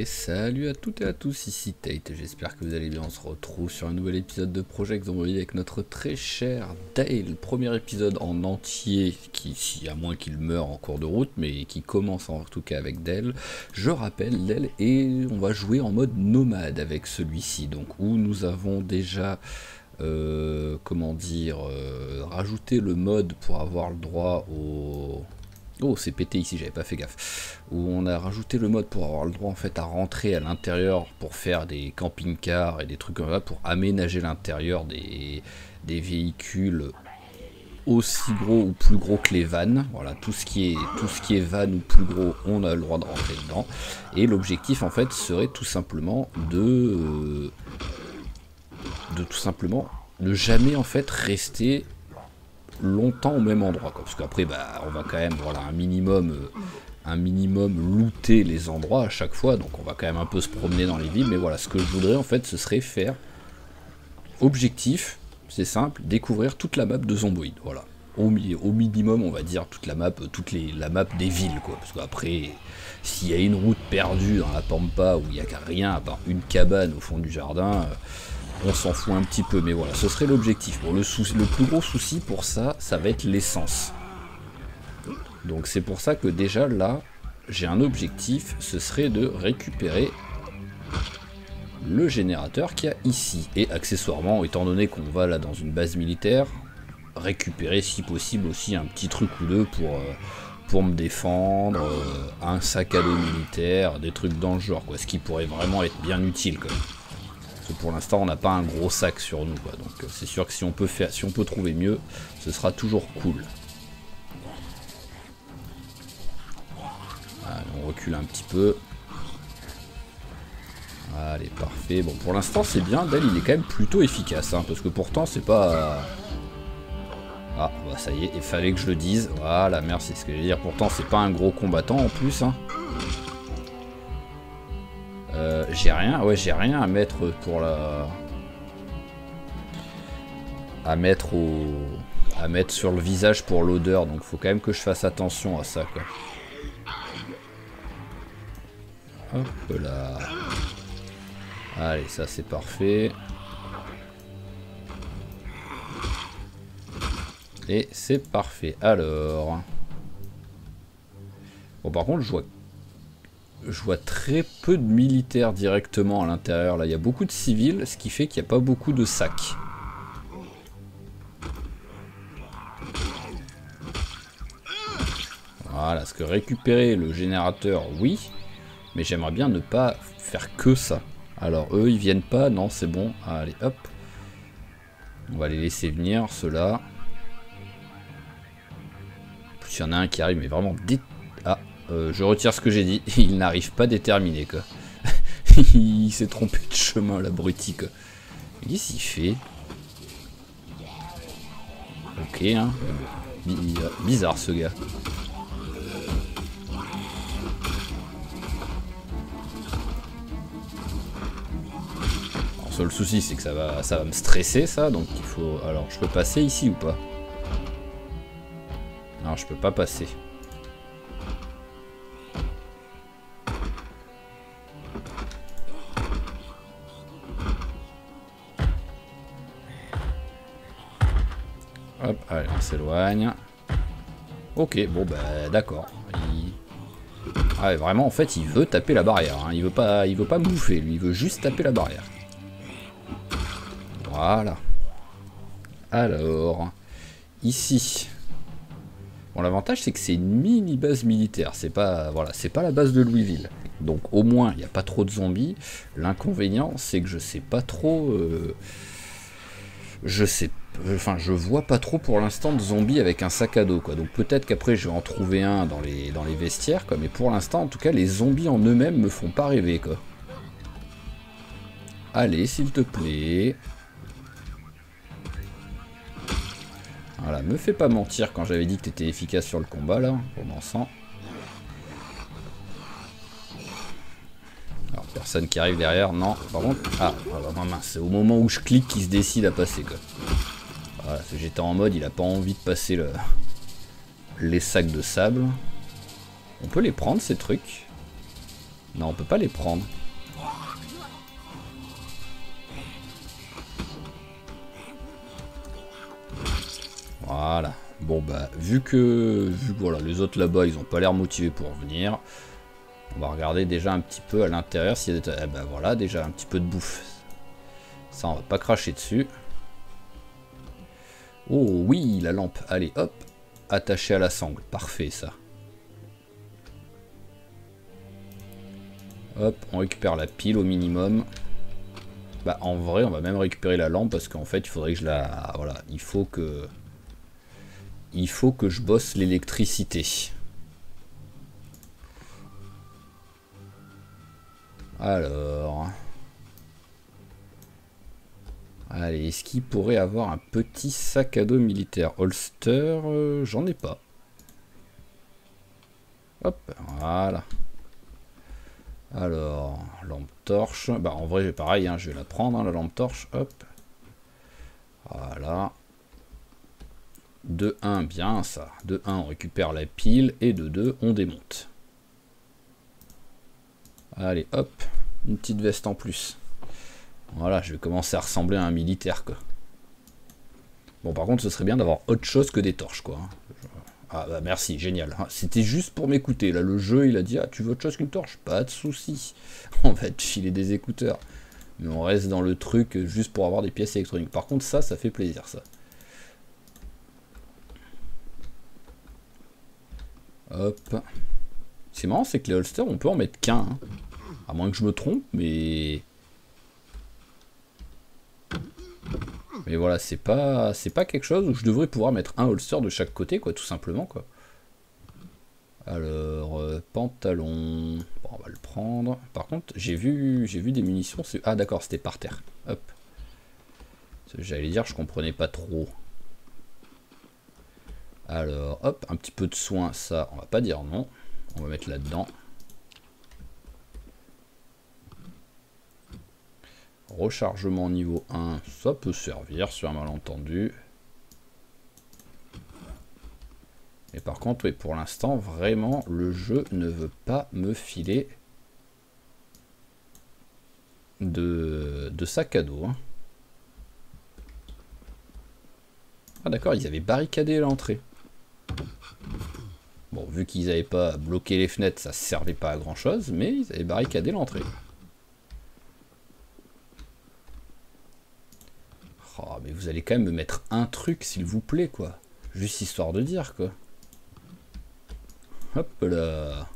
Et salut à toutes et à tous, ici Tate, j'espère que vous allez bien. On se retrouve sur un nouvel épisode de Project Zomboid avec notre très cher Dale. Premier épisode en entier, qui à moins qu'il meure en cours de route, mais qui commence en tout cas avec Dale. Je rappelle Dale, et on va jouer en mode nomade avec celui-ci, donc où nous avons déjà rajouté le mode pour avoir le droit au... Oh, c'est pété ici, j'avais pas fait gaffe. Où on a rajouté le mode pour avoir le droit en fait à rentrer à l'intérieur pour faire des camping-cars et des trucs comme ça, pour aménager l'intérieur des véhicules aussi gros ou plus gros que les vannes. Voilà, tout ce qui est van ou plus gros, on a le droit de rentrer dedans. Et l'objectif en fait serait tout simplement de ne jamais en fait rester longtemps au même endroit, quoi. Parce qu'après on va quand même un minimum looter les endroits à chaque fois, donc on va quand même un peu se promener dans les villes. Mais voilà, ce que je voudrais en fait, ce serait faire objectif, c'est simple, découvrir toute la map de Zomboid. Voilà, au minimum on va dire toute la map, la map des villes, quoi. Parce qu'après, s'il y a une route perdue dans la pampa où il n'y a rien à part une cabane au fond du jardin, on s'en fout un petit peu, mais voilà, ce serait l'objectif. Bon, le plus gros souci pour ça, ça va être l'essence. Donc c'est pour ça que déjà là, j'ai un objectif, ce serait de récupérer le générateur qu'il y a ici. Et accessoirement, étant donné qu'on va là dans une base militaire, récupérer si possible aussi un petit truc ou deux pour me défendre, un sac à dos militaire, des trucs dans le genre, quoi, ce qui pourrait vraiment être bien utile, quoi. Parce que pour l'instant on n'a pas un gros sac sur nous, quoi. Donc c'est sûr que si on peut trouver mieux, ce sera toujours cool. Allez, on recule un petit peu. Allez, parfait. Bon, pour l'instant c'est bien. Dale, il est quand même plutôt efficace, hein, parce que pourtant c'est pas... Ah, bah ça y est, il fallait que je le dise. Voilà, merci, ce que je veux dire. Pourtant c'est pas un gros combattant en plus, hein. J'ai rien à mettre pour la... à mettre sur le visage pour l'odeur, donc faut quand même que je fasse attention à ça, quoi. Hop là. Allez, ça c'est parfait. Et c'est parfait. Alors... Bon, par contre, je vois très peu de militaires directement à l'intérieur. Là, il y a beaucoup de civils, ce qui fait qu'il n'y a pas beaucoup de sacs. Voilà, parce que récupérer le générateur, oui, mais j'aimerais bien ne pas faire que ça. Alors, eux, ils viennent pas, non, c'est bon. Allez, hop. On va les laisser venir, ceux-là. En plus, il y en a un qui arrive, mais vraiment... Ah, je retire ce que j'ai dit. Il n'arrive pas déterminé, quoi. Il s'est trompé de chemin, l'abruti, quoi. Qu'est-ce qu'il fait? Ok, hein. Bizarre, ce gars. Alors, le seul souci, c'est que ça va me stresser, ça. Donc, il faut... Alors, je peux passer ici ou pas? Non, je peux pas passer. Hop, allez, on s'éloigne. Ok, bon bah d'accord. Ah ouais, vraiment en fait il veut taper la barrière, hein. Il veut pas bouffer, lui, il veut juste taper la barrière. Voilà. Alors, ici. Bon, l'avantage c'est que c'est une mini base militaire, c'est pas, voilà, c'est pas la base de Louisville. Donc au moins il n'y a pas trop de zombies. L'inconvénient c'est que je sais pas trop... je vois pas trop pour l'instant de zombies avec un sac à dos, quoi. Donc peut-être qu'après je vais en trouver un dans les vestiaires, quoi. Mais pour l'instant, en tout cas, les zombies en eux-mêmes me font pas rêver, quoi. Allez, s'il te plaît. Voilà, me fais pas mentir quand j'avais dit que t'étais efficace sur le combat, là, pour mon sang. Alors, personne qui arrive derrière, non. Par contre, ah bah, mince, c'est au moment où je clique qu'il se décide à passer, quoi. Voilà, j'étais en mode, il a pas envie de passer les sacs de sable. On peut les prendre, ces trucs. Non, on peut pas les prendre. Voilà. Bon bah, vu que voilà, les autres là-bas, ils ont pas l'air motivés pour venir. On va regarder déjà un petit peu à l'intérieur s'il y a des... Eh ben voilà, déjà un petit peu de bouffe. Ça, on va pas cracher dessus. Oh oui, la lampe. Allez, hop. Attachée à la sangle. Parfait, ça. Hop, on récupère la pile au minimum. Bah, en vrai, on va même récupérer la lampe parce qu'en fait, il faudrait que je la... Voilà, il faut que je bosse l'électricité. Alors... Allez, est-ce qu'il pourrait avoir un petit sac à dos militaire holster? J'en ai pas. Hop, voilà. Alors, lampe torche. Bah en vrai, pareil, hein, je vais la prendre, hein, la lampe torche. Hop. Voilà. De 1, bien ça. De 1, on récupère la pile. Et de 2, on démonte. Allez, hop. Une petite veste en plus. Voilà, je vais commencer à ressembler à un militaire, quoi. Bon, par contre, ce serait bien d'avoir autre chose que des torches, quoi. Ah, bah merci, génial. C'était juste pour m'écouter. Là, le jeu, il a dit, ah, tu veux autre chose qu'une torche? Pas de souci. On va te filer des écouteurs. Mais on reste dans le truc juste pour avoir des pièces électroniques. Par contre, ça fait plaisir, ça. Hop. C'est marrant, c'est que les holsters, on peut en mettre qu'un. Hein. À moins que je me trompe, mais... Mais voilà, c'est pas quelque chose où je devrais pouvoir mettre un holster de chaque côté, quoi, tout simplement, quoi. Alors, pantalon... Bon, on va le prendre. Par contre, j'ai vu des munitions... Ah d'accord, c'était par terre. Hop. J'allais dire, je comprenais pas trop. Alors, hop, un petit peu de soin, ça, on va pas dire non. On va mettre là-dedans. Rechargement niveau 1, ça peut servir sur un malentendu. Mais par contre, oui, pour l'instant, vraiment, le jeu ne veut pas me filer de sac à dos. Hein. Ah d'accord, ils avaient barricadé l'entrée. Bon, vu qu'ils n'avaient pas bloqué les fenêtres, ça ne servait pas à grand chose, mais ils avaient barricadé l'entrée. Oh, mais vous allez quand même me mettre un truc, s'il vous plaît, quoi. Juste histoire de dire, quoi. Hop là.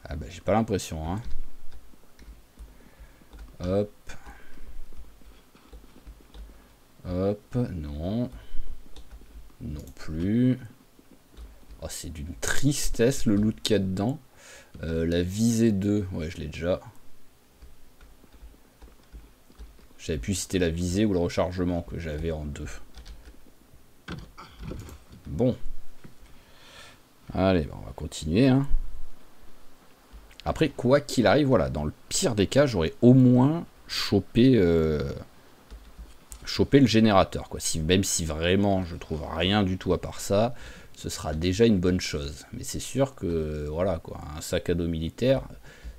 Ah bah j'ai pas l'impression, hein. Hop. Hop, non. Non plus. Oh, c'est d'une tristesse le loot qu'il y a dedans. La visée 2, ouais, je l'ai déjà. Je savais plus si c'était la visée ou le rechargement que j'avais en 2. Bon. Allez, on va continuer. Hein. Après, quoi qu'il arrive, voilà, dans le pire des cas, j'aurais au moins chopé le générateur. Quoi. Même si vraiment je trouve rien du tout à part ça, ce sera déjà une bonne chose. Mais c'est sûr que, voilà, quoi, un sac à dos militaire,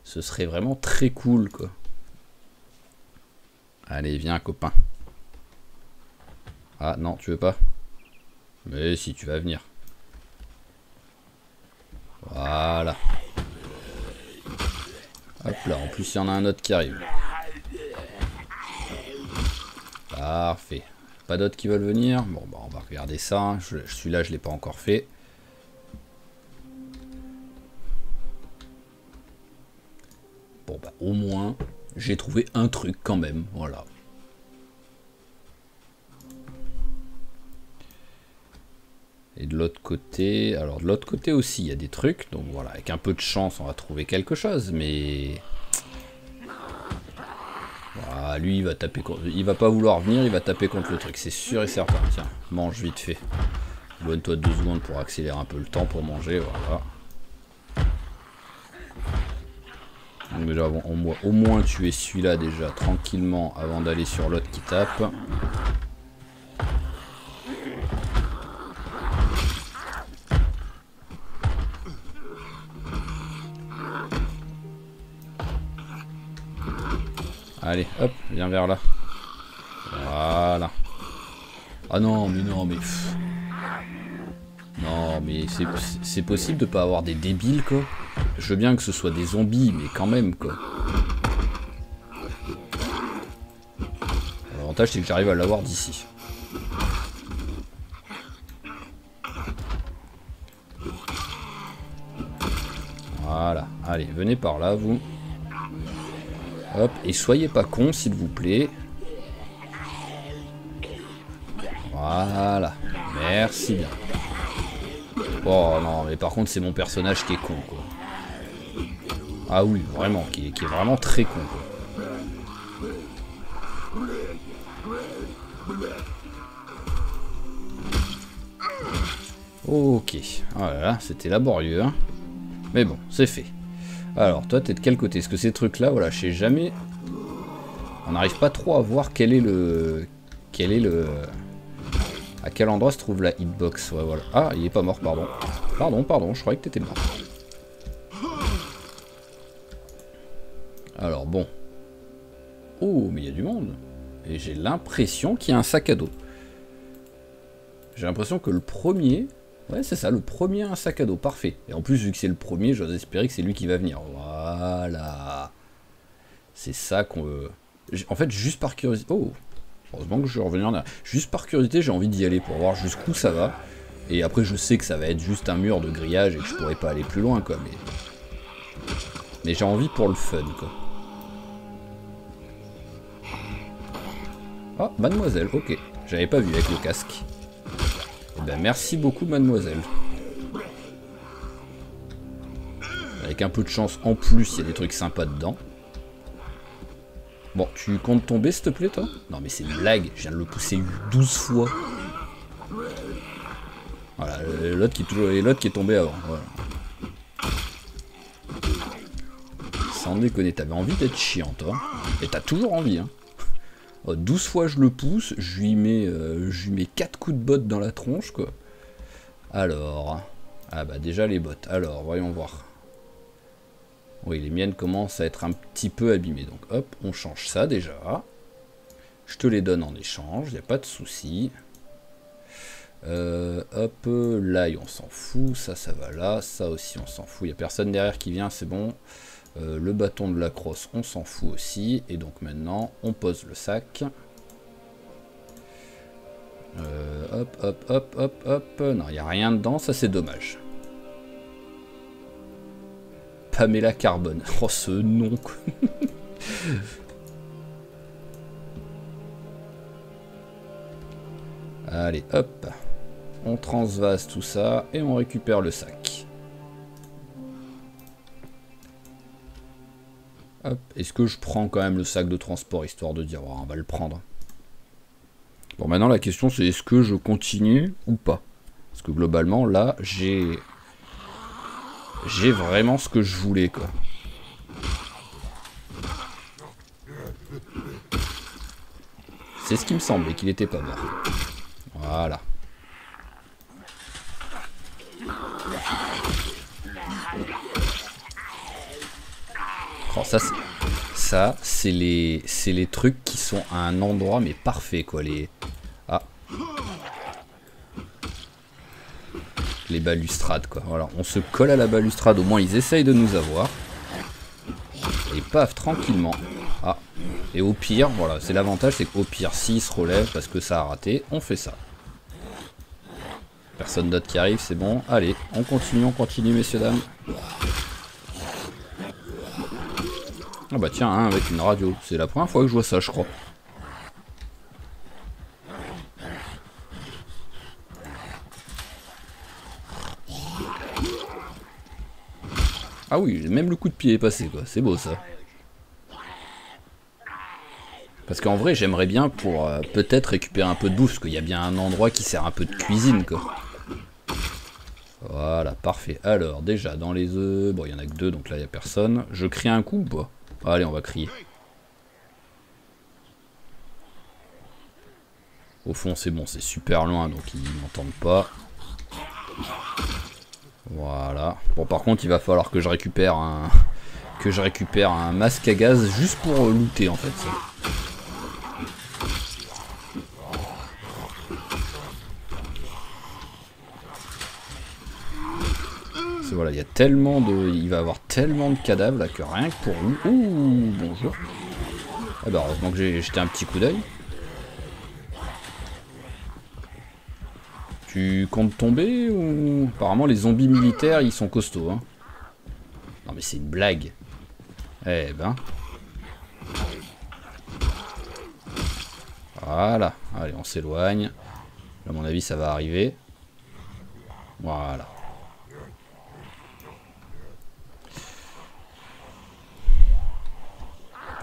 ce serait vraiment très cool, quoi. Allez, viens, copain. Ah, non, tu veux pas? Mais si, tu vas venir. Voilà. Hop là, en plus, il y en a un autre qui arrive. Parfait. Pas d'autres qui veulent venir? Bon, bah, on va regarder ça. Hein. Celui-là, je ne l'ai pas encore fait. Bon, bah, au moins, j'ai trouvé un truc quand même. Voilà. Et de l'autre côté... Alors, de l'autre côté aussi, il y a des trucs. Donc, voilà, avec un peu de chance, on va trouver quelque chose. Mais... Voilà, lui, il va taper contre... Il va pas vouloir venir, il va taper contre le truc. C'est sûr et certain. Tiens, mange vite fait. Donne-toi 2 secondes pour accélérer un peu le temps pour manger. Voilà. Donc, déjà, au moins tuer celui-là déjà tranquillement avant d'aller sur l'autre qui tape. Allez, hop, viens vers là. Voilà. Ah non, mais non, mais... Non, mais c'est possible de pas avoir des débiles, quoi. Je veux bien que ce soit des zombies, mais quand même, quoi. L'avantage, c'est que j'arrive à l'avoir d'ici. Voilà. Allez, venez par là, vous. Hop, et soyez pas cons, s'il vous plaît. Voilà. Merci bien. Oh non, mais par contre, c'est mon personnage qui est con, quoi. Ah oui, vraiment, qui est vraiment très con, quoi. Ok. Voilà, c'était laborieux, hein. Mais bon, c'est fait. Alors, toi, t'es de quel côté? Est-ce que ces trucs-là, voilà, je sais jamais... On n'arrive pas trop à voir quel est le... À quel endroit se trouve la hitbox? Ouais, voilà. Ah, il est pas mort, pardon. Pardon, je croyais que t'étais mort. Alors, bon. Oh, mais il y a du monde. Et j'ai l'impression qu'il y a un sac à dos. J'ai l'impression que le premier... Ouais, c'est ça, le premier a un sac à dos, parfait. Et en plus, vu que c'est le premier, j'ose espérer que c'est lui qui va venir. Voilà. C'est ça qu'on veut... En fait, juste par curiosité... Oh, heureusement que je vais revenir en arrière. Juste par curiosité, j'ai envie d'y aller pour voir jusqu'où ça va. Et après, je sais que ça va être juste un mur de grillage et que je pourrais pas aller plus loin, quoi. Mais j'ai envie pour le fun, quoi. Ah, mademoiselle, ok. J'avais pas vu avec le casque. Eh ben, merci beaucoup, mademoiselle. Avec un peu de chance, en plus, il y a des trucs sympas dedans. Bon, tu comptes tomber, s'il te plaît, toi? Non, mais c'est une blague. Je viens de le pousser 12 fois. Voilà, l'autre qui est tombé avant. Voilà. Sans déconner, t'avais envie d'être chiant, toi. Et t'as toujours envie, hein. 12 fois je le pousse, je lui mets 4 coups de botte dans la tronche, quoi. Alors... Ah bah déjà les bottes. Alors, voyons voir. Oui, les miennes commencent à être un petit peu abîmées. Donc hop, on change ça déjà. Je te les donne en échange, il n'y a pas de souci. Hop, l'ail on s'en fout, ça va là, ça aussi on s'en fout. Il n'y a personne derrière qui vient, c'est bon. Le bâton de la crosse, on s'en fout aussi. Et donc maintenant, on pose le sac. Hop. Non, il n'y a rien dedans, ça c'est dommage. Pamela Carbone. Oh, ce nom, quoi. Allez, hop. On transvase tout ça et on récupère le sac. Hop. Est-ce que je prends quand même le sac de transport, histoire de dire, oh, on va le prendre. Bon, maintenant la question c'est est-ce que je continue ou pas? Parce que globalement, là, j'ai vraiment ce que je voulais, quoi. C'est ce qui me semblait, qu'il était pas mort. Voilà. Oh, ça c'est les trucs qui sont à un endroit mais parfait, quoi. Les balustrades, quoi. Voilà, on se colle à la balustrade, au moins ils essayent de nous avoir. Et paf, tranquillement. Ah, et au pire, voilà, c'est l'avantage, c'est qu'au pire, s'ils se relèvent parce que ça a raté, on fait ça. Personne d'autre qui arrive, c'est bon. Allez, on continue, messieurs, dames. Ah bah tiens, hein, avec une radio. C'est la première fois que je vois ça, je crois. Ah oui, même le coup de pied est passé, quoi. C'est beau, ça. Parce qu'en vrai, j'aimerais bien pour peut-être récupérer un peu de bouffe, parce qu'il y a bien un endroit qui sert un peu de cuisine, quoi. Voilà, parfait. Alors, déjà, dans les œufs... Bon, il n'y en a que 2, donc là, il n'y a personne. Je crie un coup ou pas? Allez, on va crier. Au fond, c'est bon, c'est super loin, donc ils m'entendent pas. Voilà. Bon, par contre, il va falloir que je récupère que je récupère un masque à gaz juste pour looter en fait. Ça. Voilà, il y a tellement de, il va y avoir tellement de cadavres là que rien que pour vous. Ouh, bonjour. Ah bah heureusement que j'ai jeté un petit coup d'œil. Tu comptes tomber ou... Apparemment les zombies militaires ils sont costauds hein. Non mais c'est une blague. Eh ben. Voilà. Allez on s'éloigne. À mon avis ça va arriver. Voilà.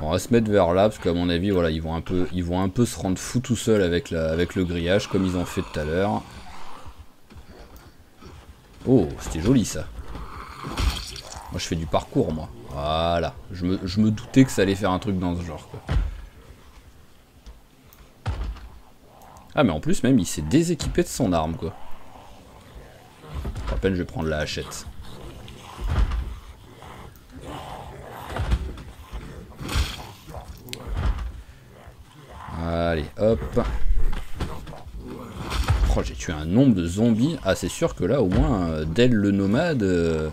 On va se mettre vers là parce qu'à mon avis voilà ils vont un peu se rendre fous tout seuls avec le grillage comme ils ont fait tout à l'heure. Oh c'était joli ça. Moi je fais du parcours moi. Voilà. Je me doutais que ça allait faire un truc dans ce genre quoi. Ah mais en plus même il s'est déséquipé de son arme quoi. À peine je vais prendre la hachette. Allez, hop. Oh, j'ai tué un nombre de zombies. Ah, c'est sûr que là, au moins, Del le nomade...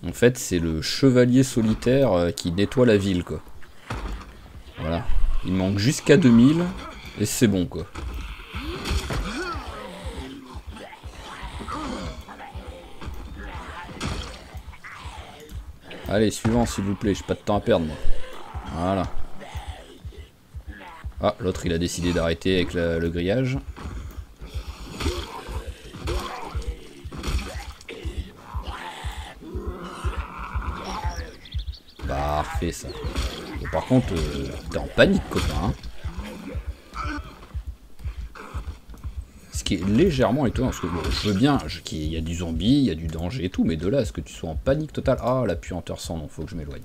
en fait, c'est le chevalier solitaire qui nettoie la ville, quoi. Voilà. Il manque jusqu'à 2000, et c'est bon, quoi. Allez, suivant, s'il vous plaît. J'ai pas de temps à perdre, moi. Voilà. Ah, l'autre il a décidé d'arrêter avec le grillage. Parfait ça. Et par contre, t'es en panique copain. Hein. Ce qui est légèrement étonnant, parce que bon, je veux bien qu'il y a du zombie, il y a du danger et tout, mais de là à ce que tu sois en panique totale. Ah, la puanteur sans nom, faut que je m'éloigne.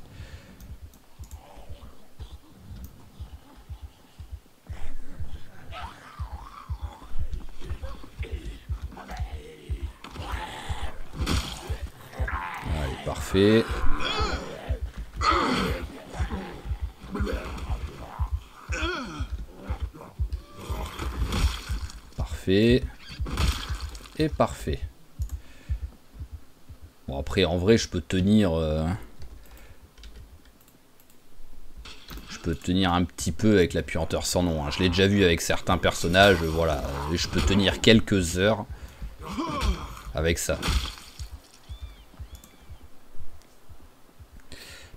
Parfait. Parfait. Et parfait. Bon après en vrai je peux tenir je peux tenir un petit peu avec la puanteur sans nom. Hein. Je l'ai déjà vu avec certains personnages, voilà. Je peux tenir quelques heures avec ça.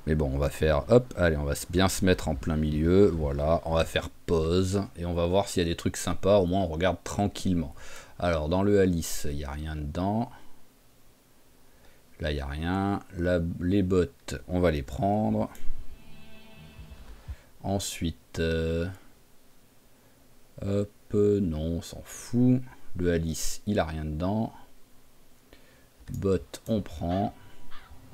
Mais bon, on va faire, hop, allez, on va bien se mettre en plein milieu, voilà, on va faire pause, et on va voir s'il y a des trucs sympas, au moins on regarde tranquillement. Alors, dans le Alice, il n'y a rien dedans. Là, il n'y a rien. Là, les bottes, on va les prendre. Ensuite, hop, non, on s'en fout. Le Alice, il a rien dedans. Bottes, on prend.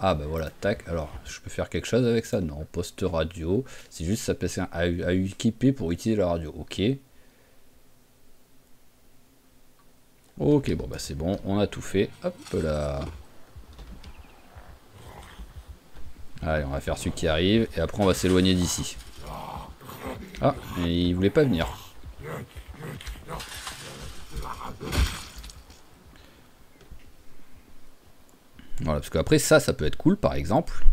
Ah bah voilà, tac, alors je peux faire quelque chose avec ça? Non, poste radio, c'est juste ça peut à équiper pour utiliser la radio, ok. Ok, bon bah c'est bon, on a tout fait, hop là. Allez, on va faire celui qui arrive, et après on va s'éloigner d'ici. Ah, il voulait pas venir. Voilà, parce qu'après ça peut être cool par exemple.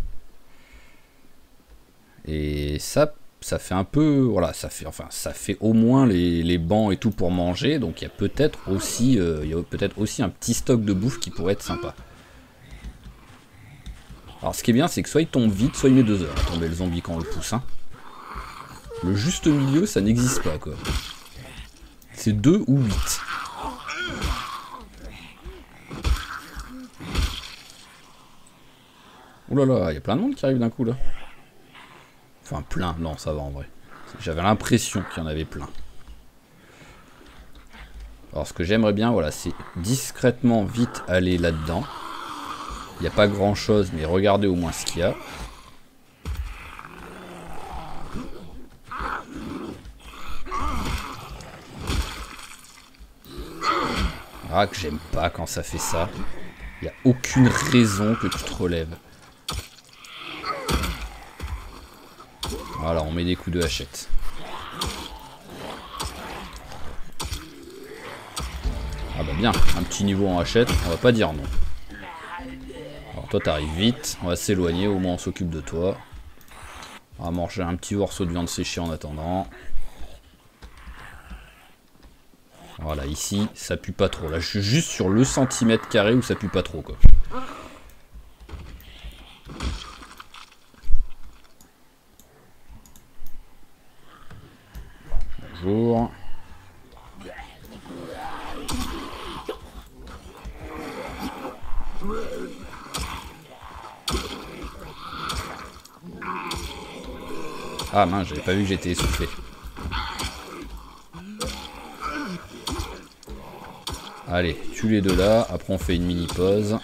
Et ça fait un peu, voilà, ça fait au moins les bancs et tout pour manger, donc il y a peut-être aussi, un petit stock de bouffe qui pourrait être sympa. Alors ce qui est bien, c'est que soit il tombe vite, soit il met 2 heures à tomber le zombie quand on le pousse. Hein. Le juste milieu, ça n'existe pas quoi. C'est 2 ou 8. Ouh là là, il y a plein de monde qui arrive d'un coup là. Enfin plein, non ça va en vrai. J'avais l'impression qu'il y en avait plein. Alors ce que j'aimerais bien, voilà, c'est discrètement vite aller là-dedans. Il n'y a pas grand chose, mais regardez au moins ce qu'il y a. Ah que j'aime pas quand ça fait ça. Il n'y a aucune raison que tu te relèves. Voilà, on met des coups de hachette. Ah bah bien, un petit niveau en hachette, on va pas dire non. Alors toi t'arrives vite, on va s'éloigner, au moins on s'occupe de toi. On va manger un petit morceau de viande séchée en attendant. Voilà, ici, ça pue pas trop. Là, je suis juste sur le centimètre carré où ça pue pas trop, quoi. Bonjour. Ah mince, j'avais pas vu que j'étais essoufflé. Allez, tue les deux là, après on fait une mini pause.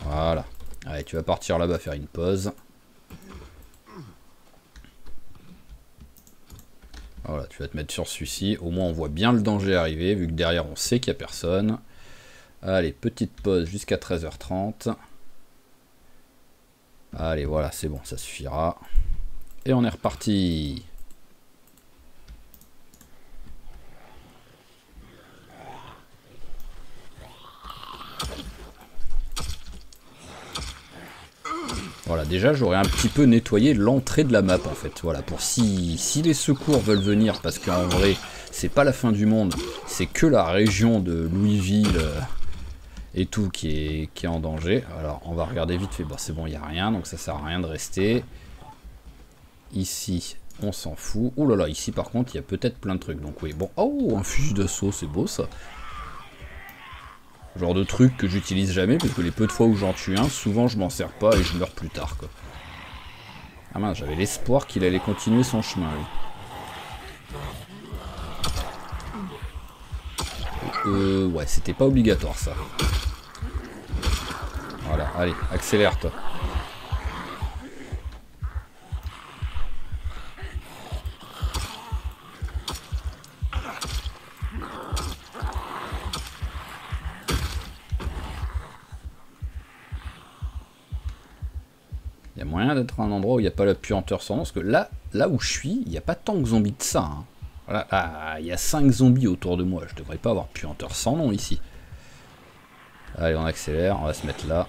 Voilà. Allez, tu vas partir là-bas faire une pause. Voilà, tu vas te mettre sur celui-ci. Au moins on voit bien le danger arriver, vu que derrière on sait qu'il n'y a personne. Allez, petite pause jusqu'à 13h30. Allez, voilà, c'est bon, ça suffira. Et on est reparti. Voilà, déjà j'aurais un petit peu nettoyé l'entrée de la map en fait. Voilà, pour si les secours veulent venir, parce qu'en vrai, c'est pas la fin du monde, c'est que la région de Louisville et tout qui est en danger. Alors on va regarder vite fait, bon, c'est bon, il n'y a rien, donc ça sert à rien de rester. Ici, on s'en fout. Ouh là là, ici par contre, il y a peut-être plein de trucs. Donc oui, bon, oh, un fusil d'assaut, c'est beau ça. Genre de truc que j'utilise jamais, parce que les peu de fois où j'en tue un, souvent je m'en sers pas et je meurs plus tard, quoi. Ah mince, j'avais l'espoir qu'il allait continuer son chemin, lui. Ouais, c'était pas obligatoire, ça. Voilà, allez, accélère, toi. Il y a moyen d'être à un endroit où il n'y a pas la puanteur sans nom, parce que là où je suis, il n'y a pas tant de zombies de ça. Hein. Voilà, là, il y a 5 zombies autour de moi, je devrais pas avoir puanteur sans nom ici. Allez, on accélère, on va se mettre là.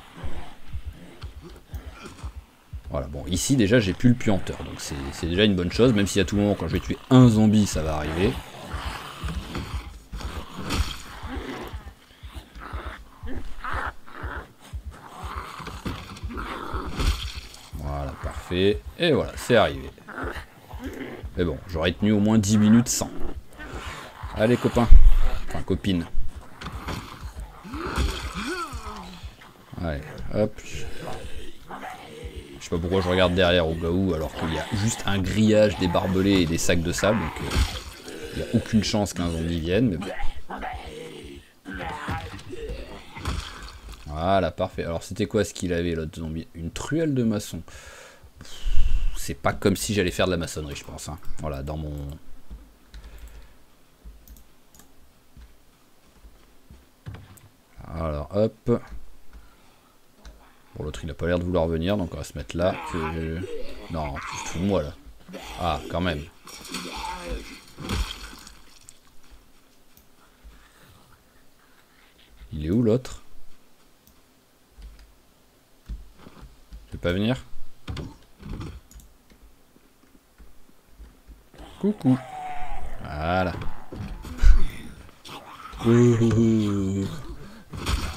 Voilà, bon, ici déjà j'ai plus le puanteur, donc c'est déjà une bonne chose, même si à tout moment quand je vais tuer un zombie ça va arriver. Voilà, parfait. Et voilà, c'est arrivé. Mais bon, j'aurais tenu au moins 10 minutes sans. Allez copains, enfin copines. Allez, hop. Je sais pas pourquoi je regarde derrière au cas où, alors qu'il y a juste un grillage, des barbelés et des sacs de sable, donc il n'y a aucune chance qu'un zombie vienne, mais bon. Voilà, parfait. Alors c'était quoi ce qu'il avait l'autre zombie? Une truelle de maçon. C'est pas comme si j'allais faire de la maçonnerie, je pense. Hein. Voilà, dans mon... Alors, hop. Bon, l'autre il a pas l'air de vouloir venir, donc on va se mettre là. Non, tu te fous de moi là. Ah, quand même. Il est où l'autre? Tu veux pas venir? Coucou. Voilà.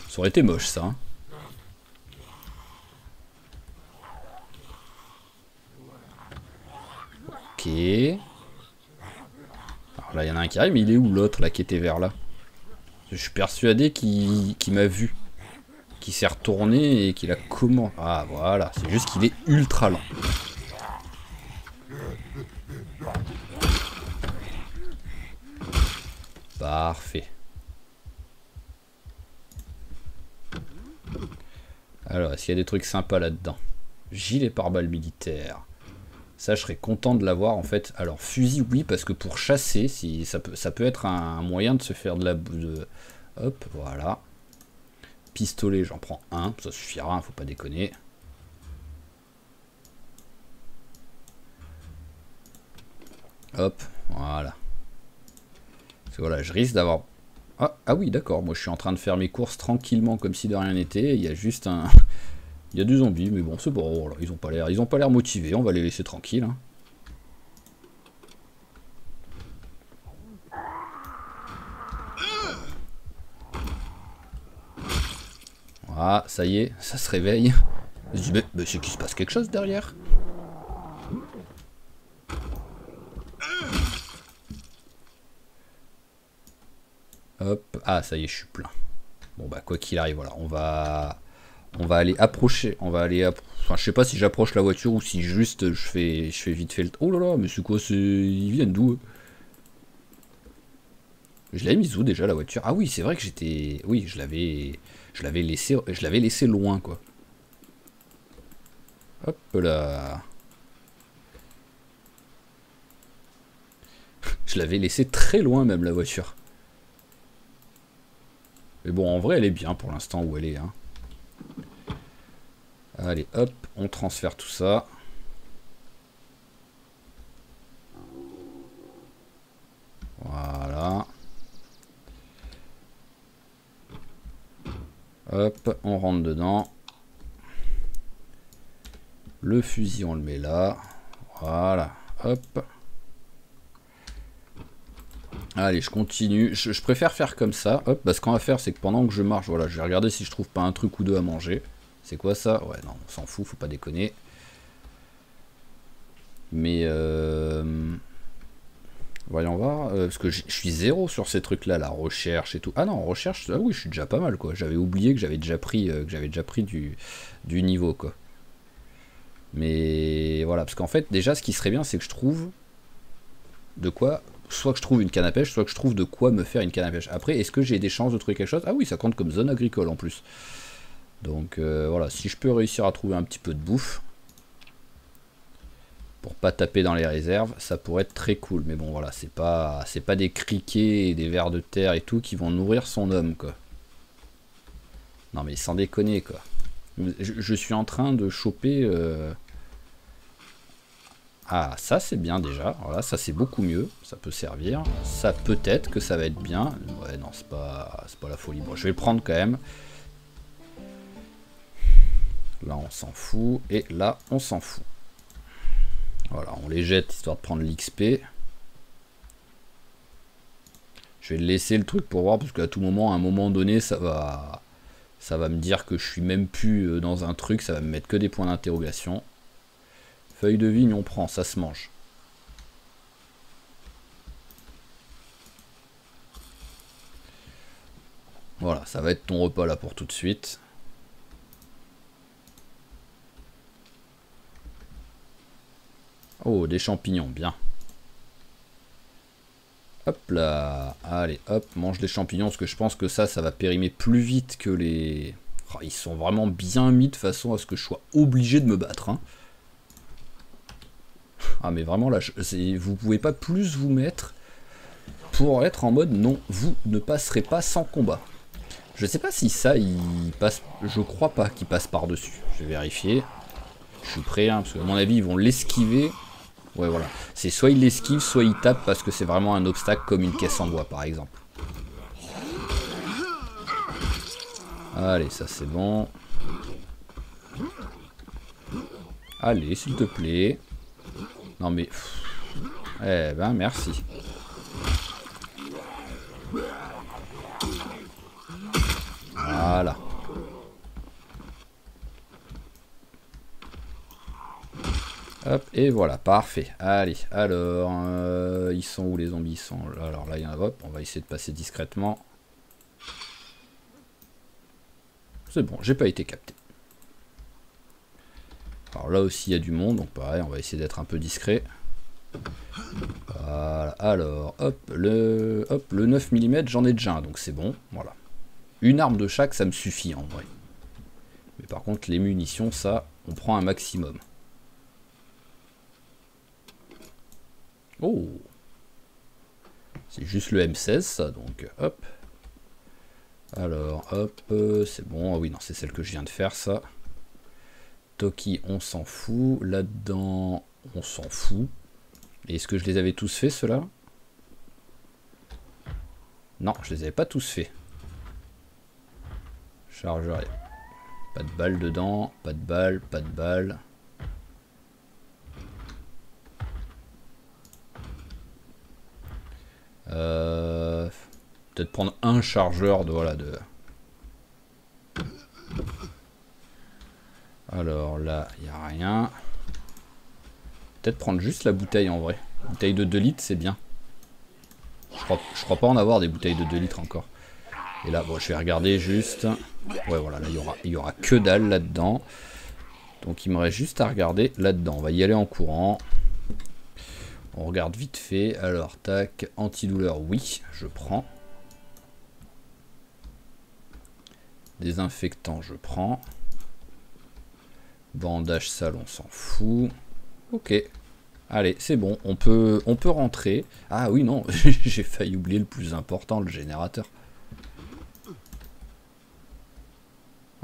Ça aurait été moche ça. Hein. Ok. Alors là, il y en a un qui arrive, mais il est où l'autre là qui était vers là? Je suis persuadé qu'il m'a vu. Qu'il s'est retourné et qu'il a comment... Ah voilà, c'est juste qu'il est ultra lent. Parfait. Alors, est-ce qu'il y a des trucs sympas là-dedans? Gilet pare-balles militaire. Ça, je serais content de l'avoir en fait. Alors, fusil, oui, parce que pour chasser, si, ça peut être un moyen de se faire de la... Hop, voilà. Pistolet, j'en prends un, ça suffira, faut pas déconner. Hop, voilà. Parce que voilà, je risque d'avoir... Ah oui, d'accord, moi je suis en train de faire mes courses tranquillement comme si de rien n'était. Il y a juste un... Il y a des zombies, mais bon, c'est bon, voilà, ils ont pas l'air motivés, on va les laisser tranquilles. Hein. Ah, ça y est, ça se réveille. Je dis, mais c'est qu'il se passe quelque chose derrière. Hop, ah ça y est, je suis plein. Bon bah quoi qu'il arrive, voilà, on va aller approcher, enfin je sais pas si j'approche la voiture ou si juste je fais vite fait le... Oh là là, mais c'est quoi, ils viennent d'où eux? Je l'avais mise où déjà la voiture? Ah oui, c'est vrai que j'étais... Oui, je l'avais laissé loin quoi. Hop là. Je l'avais laissé très loin même la voiture. Mais bon, en vrai, elle est bien pour l'instant où elle est. Hein. Allez, hop, on transfère tout ça. Voilà. Hop, on rentre dedans. Le fusil, on le met là. Voilà, hop. Allez, je continue. Je préfère faire comme ça. Hop, parce qu'on va faire, c'est que pendant que je marche, voilà, je vais regarder si je trouve pas un truc ou deux à manger. C'est quoi ça? Ouais, non, on s'en fout, faut pas déconner. Mais voyons voir. Parce que je suis zéro sur ces trucs-là, la recherche et tout. Ah non, recherche, ah oui, je suis déjà pas mal, quoi. J'avais oublié que j'avais déjà pris, du niveau, quoi. Mais voilà, parce qu'en fait, déjà, ce qui serait bien, c'est que je trouve de quoi... Soit que je trouve une canne à pêche, soit que je trouve de quoi me faire une canne à pêche. Après, est-ce que j'ai des chances de trouver quelque chose? Ah oui, ça compte comme zone agricole en plus. Donc voilà, si je peux réussir à trouver un petit peu de bouffe, pour pas taper dans les réserves, ça pourrait être très cool. Mais bon, voilà, c'est pas des criquets et des vers de terre et tout qui vont nourrir son homme, quoi. Non mais sans déconner, quoi. Je suis en train de choper... Ah, ça c'est bien déjà. Voilà, ça c'est beaucoup mieux. Ça peut servir. Ça peut-être que ça va être bien. Ouais, non, c'est pas la folie. Bon, je vais le prendre quand même. Là, on s'en fout. Et là, on s'en fout. Voilà, on les jette histoire de prendre l'XP. Je vais laisser le truc pour voir parce qu'à tout moment, à un moment donné, ça va me dire que je suis même plus dans un truc. Ça va me mettre que des points d'interrogation. Feuille de vigne, on prend, ça se mange. Voilà, ça va être ton repas là pour tout de suite. Oh, des champignons, bien. Hop là, allez, hop, mange des champignons, parce que je pense que ça va périmer plus vite que les... Oh, ils sont vraiment bien mis de façon à ce que je sois obligé de me battre. Hein. Ah mais vraiment là, vous pouvez pas plus vous mettre pour être en mode non, vous ne passerez pas sans combat. Je sais pas si ça, il passe... Je crois pas qu'il passe par-dessus. Je vais vérifier. Je suis prêt, hein, parce qu'à mon avis, ils vont l'esquiver. Ouais, voilà. C'est soit il l'esquive, soit il tape parce que c'est vraiment un obstacle comme une caisse en bois, par exemple. Allez, ça c'est bon. Allez, s'il te plaît. Non mais... Eh ben, merci. Voilà. Hop, et voilà, parfait. Allez, alors, ils sont où les zombies? Ils sont là. Alors là, il y en a, hop, on va essayer de passer discrètement. C'est bon, j'ai pas été capté. Alors là aussi, il y a du monde, donc pareil, on va essayer d'être un peu discret. Voilà, alors, hop, le 9 mm, j'en ai déjà un, donc c'est bon, voilà. Une arme de chaque, ça me suffit en vrai. Mais par contre, les munitions, ça, on prend un maximum. Oh, c'est juste le M16 ça, donc hop. Alors hop, c'est bon, ah oui non c'est celle que je viens de faire ça. Toki on s'en fout, là-dedans on s'en fout. Et est-ce que je les avais tous faits, ceux-là? Non, je les avais pas tous faits. Chargeur. Pas de balles dedans. Pas de balles, pas de balles. Peut-être prendre un chargeur de... Voilà, de... Alors là, il n'y a rien. Peut-être prendre juste la bouteille en vrai. Bouteille de 2 litres, c'est bien. Je crois pas en avoir des bouteilles de 2 litres encore. Et là, bon, je vais regarder juste. Ouais, voilà, là, il y aura que dalle là-dedans. Donc, il me reste juste à regarder là-dedans. On va y aller en courant. On regarde vite fait. Alors, tac, antidouleur, oui, je prends. Désinfectant, je prends. Bandage sale, on s'en fout. Ok. Allez, c'est bon, on peut rentrer. Ah oui, non, j'ai failli oublier le plus important, le générateur.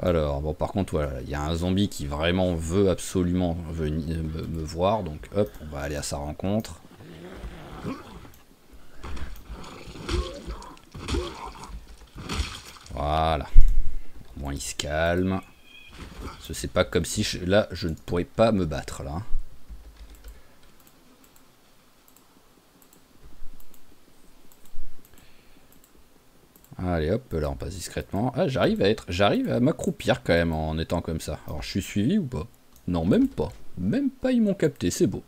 Alors, bon, par contre, voilà, il y a un zombie qui vraiment veut absolument venir me voir. Donc, hop, on va aller à sa rencontre. Voilà. Au moins, il se calme. C'est pas comme si... Là, je ne pourrais pas me battre, là. Allez hop, là on passe discrètement. Ah, j'arrive à m'accroupir quand même en étant comme ça. Alors je suis suivi ou pas? Non, même pas. Même pas, ils m'ont capté, c'est beau.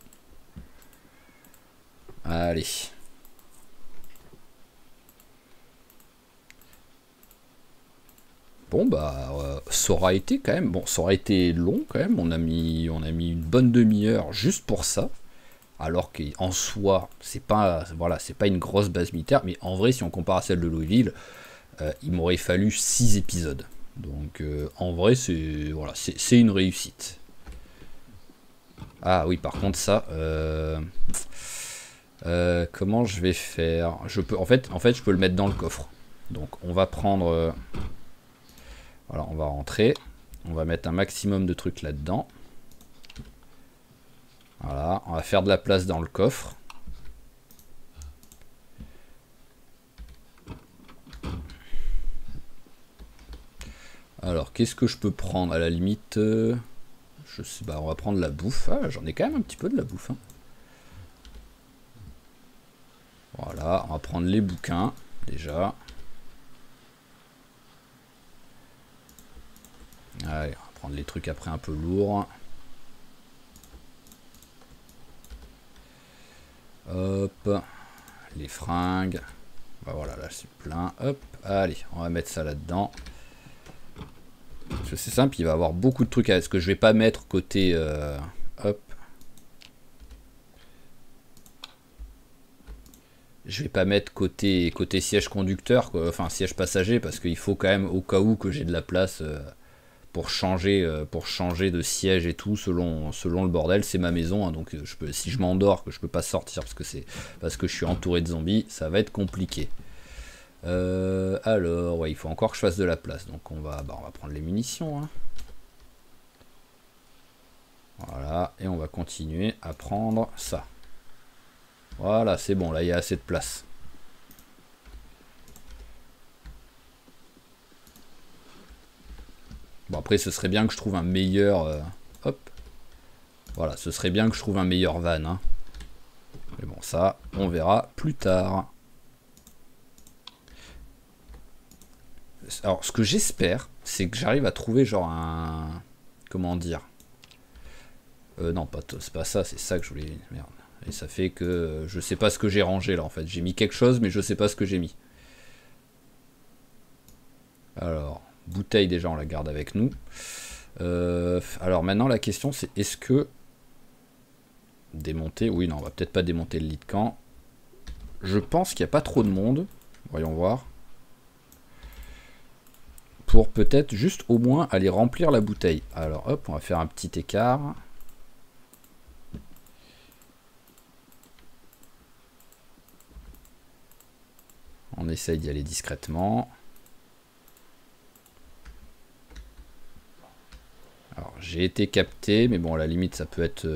Allez. Bon bah, ça aura été quand même... Bon, ça aura été long quand même. On a mis une bonne demi-heure juste pour ça. Alors qu'en soi, c'est pas, voilà, c'est pas une grosse base militaire. Mais en vrai, si on compare à celle de Louisville... il m'aurait fallu 6 épisodes. Donc en vrai, c'est voilà, c'est une réussite. Ah oui, par contre ça, comment je vais faire? Je peux, en fait, je peux le mettre dans le coffre. Donc on va prendre, voilà, on va rentrer, on va mettre un maximum de trucs là-dedans. Voilà, on va faire de la place dans le coffre. Alors, qu'est-ce que je peux prendre à la limite? Je sais pas, on va prendre la bouffe. Ah, j'en ai quand même un petit peu de la bouffe. Hein. Voilà, on va prendre les bouquins, déjà. Allez, on va prendre les trucs après un peu lourds. Hop, les fringues. Bah voilà, là c'est plein. Hop, allez, on va mettre ça là-dedans. Parce que c'est simple, il va y avoir beaucoup de trucs à... Ce que je vais pas mettre côté... hop. Je vais pas mettre côté siège conducteur, quoi, enfin siège passager, parce qu'il faut quand même au cas où que j'ai de la place pour changer de siège et tout selon le bordel. C'est ma maison, hein, donc si je m'endors, que je peux pas sortir parce que je suis entouré de zombies, ça va être compliqué. Alors, ouais, il faut encore que je fasse de la place, donc on va prendre les munitions. Hein. Voilà, et on va continuer à prendre ça. Voilà, c'est bon, là il y a assez de place. Bon, après, ce serait bien que je trouve un meilleur... hop. Voilà, ce serait bien que je trouve un meilleur van. Hein. Mais bon, ça, on verra plus tard. Alors, ce que j'espère, c'est que j'arrive à trouver genre un... Comment dire? Non, c'est pas ça, c'est ça que je voulais... Merde. Et ça fait que je sais pas ce que j'ai rangé là en fait. J'ai mis quelque chose mais je sais pas ce que j'ai mis. Alors, bouteille déjà on la garde avec nous. Alors maintenant la question c'est est-ce que... Démonter, oui non on va peut-être pas démonter le lit de camp. Je pense qu'il n'y a pas trop de monde. Voyons voir. Pour peut-être juste au moins aller remplir la bouteille. Alors hop on va faire un petit écart. On essaye d'y aller discrètement. Alors j'ai été capté, mais bon à la limite ça peut être...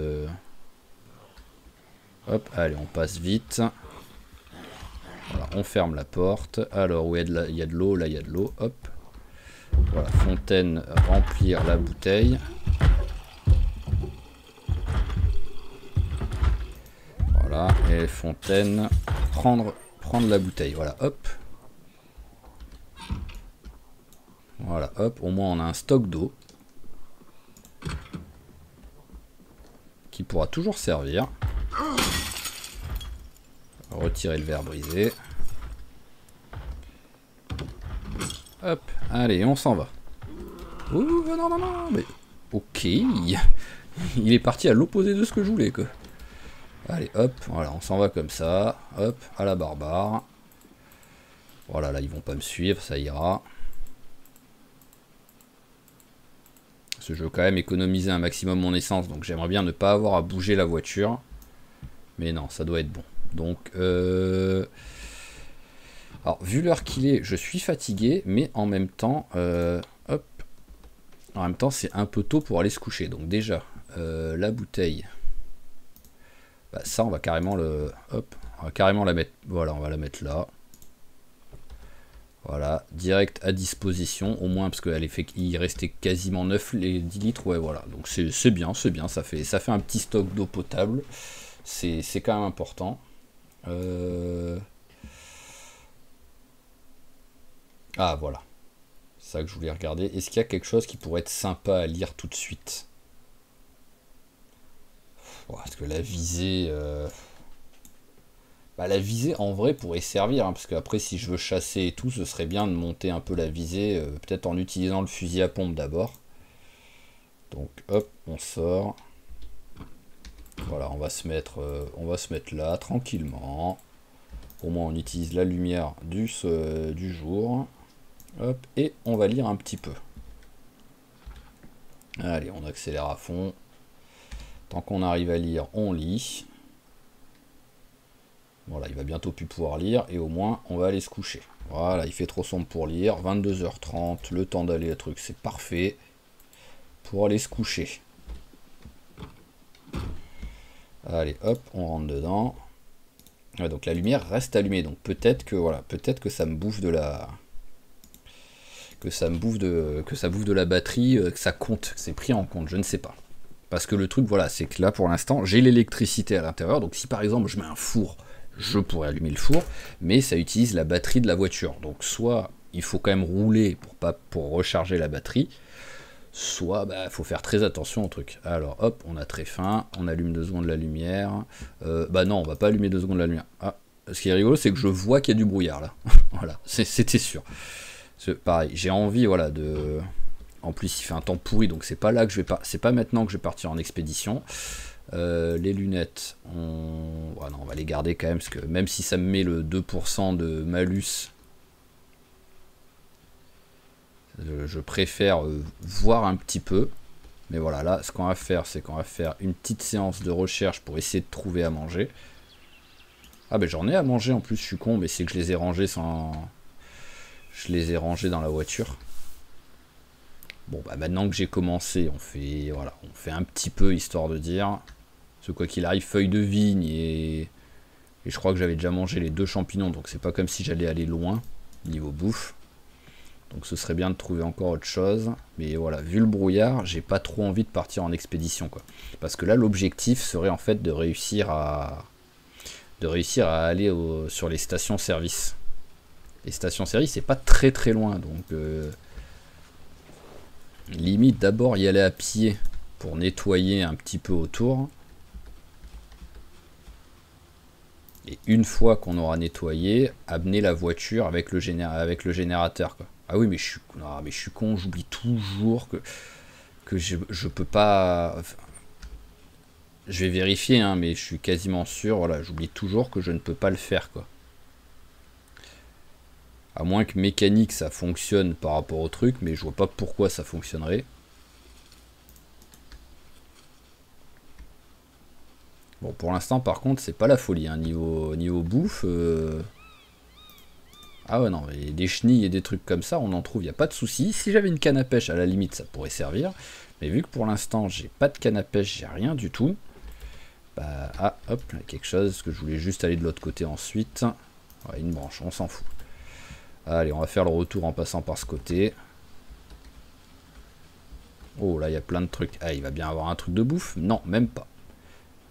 Hop, allez, on passe vite. Voilà, on ferme la porte. Alors, où il y a de l'eau, là il y a de l'eau. Hop. Voilà, fontaine, remplir la bouteille. Voilà, et fontaine, prendre la bouteille. Voilà, hop. Voilà, hop, au moins on a un stock d'eau. Qui pourra toujours servir. Retirer le verre brisé. Hop, allez, on s'en va. Ouh, non, non, non, mais... Ok. Il est parti à l'opposé de ce que je voulais, quoi. Allez, hop, voilà, on s'en va comme ça. Hop, à la barbare. Voilà, là, ils vont pas me suivre, ça ira. Parce que je veux quand même économiser un maximum mon essence, donc j'aimerais bien ne pas avoir à bouger la voiture. Mais non, ça doit être bon. Donc, alors, vu l'heure qu'il est, je suis fatigué, mais en même temps, hop, en même temps, c'est un peu tôt pour aller se coucher. Donc déjà, la bouteille, bah, ça, on va carrément hop, on va carrément la mettre. Voilà, on va la mettre là. Voilà, direct à disposition, au moins parce qu'il restait quasiment 9 les 10 litres, ouais, voilà. Donc c'est bien, ça fait un petit stock d'eau potable. C'est quand même important. Ah, voilà. C'est ça que je voulais regarder. Est-ce qu'il y a quelque chose qui pourrait être sympa à lire tout de suite? Parce que la visée... Bah, la visée, en vrai, pourrait servir. Hein, parce qu'après, si je veux chasser et tout, ce serait bien de monter un peu la visée. Peut-être en utilisant le fusil à pompe d'abord. Donc, hop, on sort. Voilà, on va se mettre là, tranquillement. Au moins, on utilise la lumière du jour. Hop, et on va lire un petit peu. Allez, on accélère à fond. Tant qu'on arrive à lire, on lit. Voilà, il va bientôt plus pouvoir lire. Et au moins, on va aller se coucher. Voilà, il fait trop sombre pour lire. 22h30, le temps d'aller, le truc, c'est parfait. Pour aller se coucher. Allez, hop, on rentre dedans. Ouais, donc la lumière reste allumée. Donc peut-être que, voilà, peut-être que ça me bouffe de la... Que ça bouffe de la batterie, que ça compte, que c'est pris en compte, je ne sais pas. Parce que le truc, voilà, c'est que là, pour l'instant, j'ai l'électricité à l'intérieur. Donc si par exemple, je mets un four, je pourrais allumer le four, mais ça utilise la batterie de la voiture. Donc soit il faut quand même rouler pour recharger la batterie, soit il faut faire très attention au truc. Alors hop, on a très faim, on allume 2 secondes la lumière. Bah non, on va pas allumer 2 secondes la lumière. Ah, ce qui est rigolo, c'est que je vois qu'il y a du brouillard là. Voilà, c'était sûr. Pareil, j'ai envie, voilà, de... En plus, il fait un temps pourri, donc c'est pas là que je vais c'est pas maintenant que je vais partir en expédition. Les lunettes, non, on va les garder quand même, parce que même si ça me met le 2% de malus, je préfère voir un petit peu. Mais voilà, là, ce qu'on va faire, c'est qu'on va faire une petite séance de recherche pour essayer de trouver à manger. Ah ben j'en ai à manger en plus, je suis con, mais c'est que je les ai rangés sans... Je les ai rangés dans la voiture. Bon, bah maintenant que j'ai commencé, on fait un petit peu, histoire de dire. Parce que quoi qu'il arrive, feuilles de vigne et je crois que j'avais déjà mangé les 2 champignons, donc c'est pas comme si j'allais aller loin, niveau bouffe. Donc ce serait bien de trouver encore autre chose. Mais voilà, vu le brouillard, j'ai pas trop envie de partir en expédition, quoi. Parce que là, l'objectif serait en fait de réussir à aller sur les stations-service. Les stations-service, c'est pas très très loin, donc limite d'abord y aller à pied pour nettoyer un petit peu autour. Et une fois qu'on aura nettoyé, amener la voiture avec le générateur, quoi. Ah oui, mais je suis con, j'oublie toujours que je peux pas... Je vais vérifier, hein, mais je suis quasiment sûr, voilà, j'oublie toujours que je ne peux pas le faire, quoi. À moins que mécanique ça fonctionne par rapport au truc, mais je vois pas pourquoi ça fonctionnerait. Bon, pour l'instant, par contre, c'est pas la folie, hein, niveau bouffe. Ah ouais, non, mais des chenilles et des trucs comme ça, on en trouve, il n'y a pas de souci. Si j'avais une canne à pêche, à la limite, ça pourrait servir. Mais vu que pour l'instant, j'ai pas de canne à pêche, j'ai rien du tout. Bah, ah, hop, il y a quelque chose, que je voulais juste aller de l'autre côté ensuite. Ouais, une branche, on s'en fout. Allez, on va faire le retour en passant par ce côté. Oh, là, il y a plein de trucs. Ah, il va bien avoir un truc de bouffe? Non, même pas.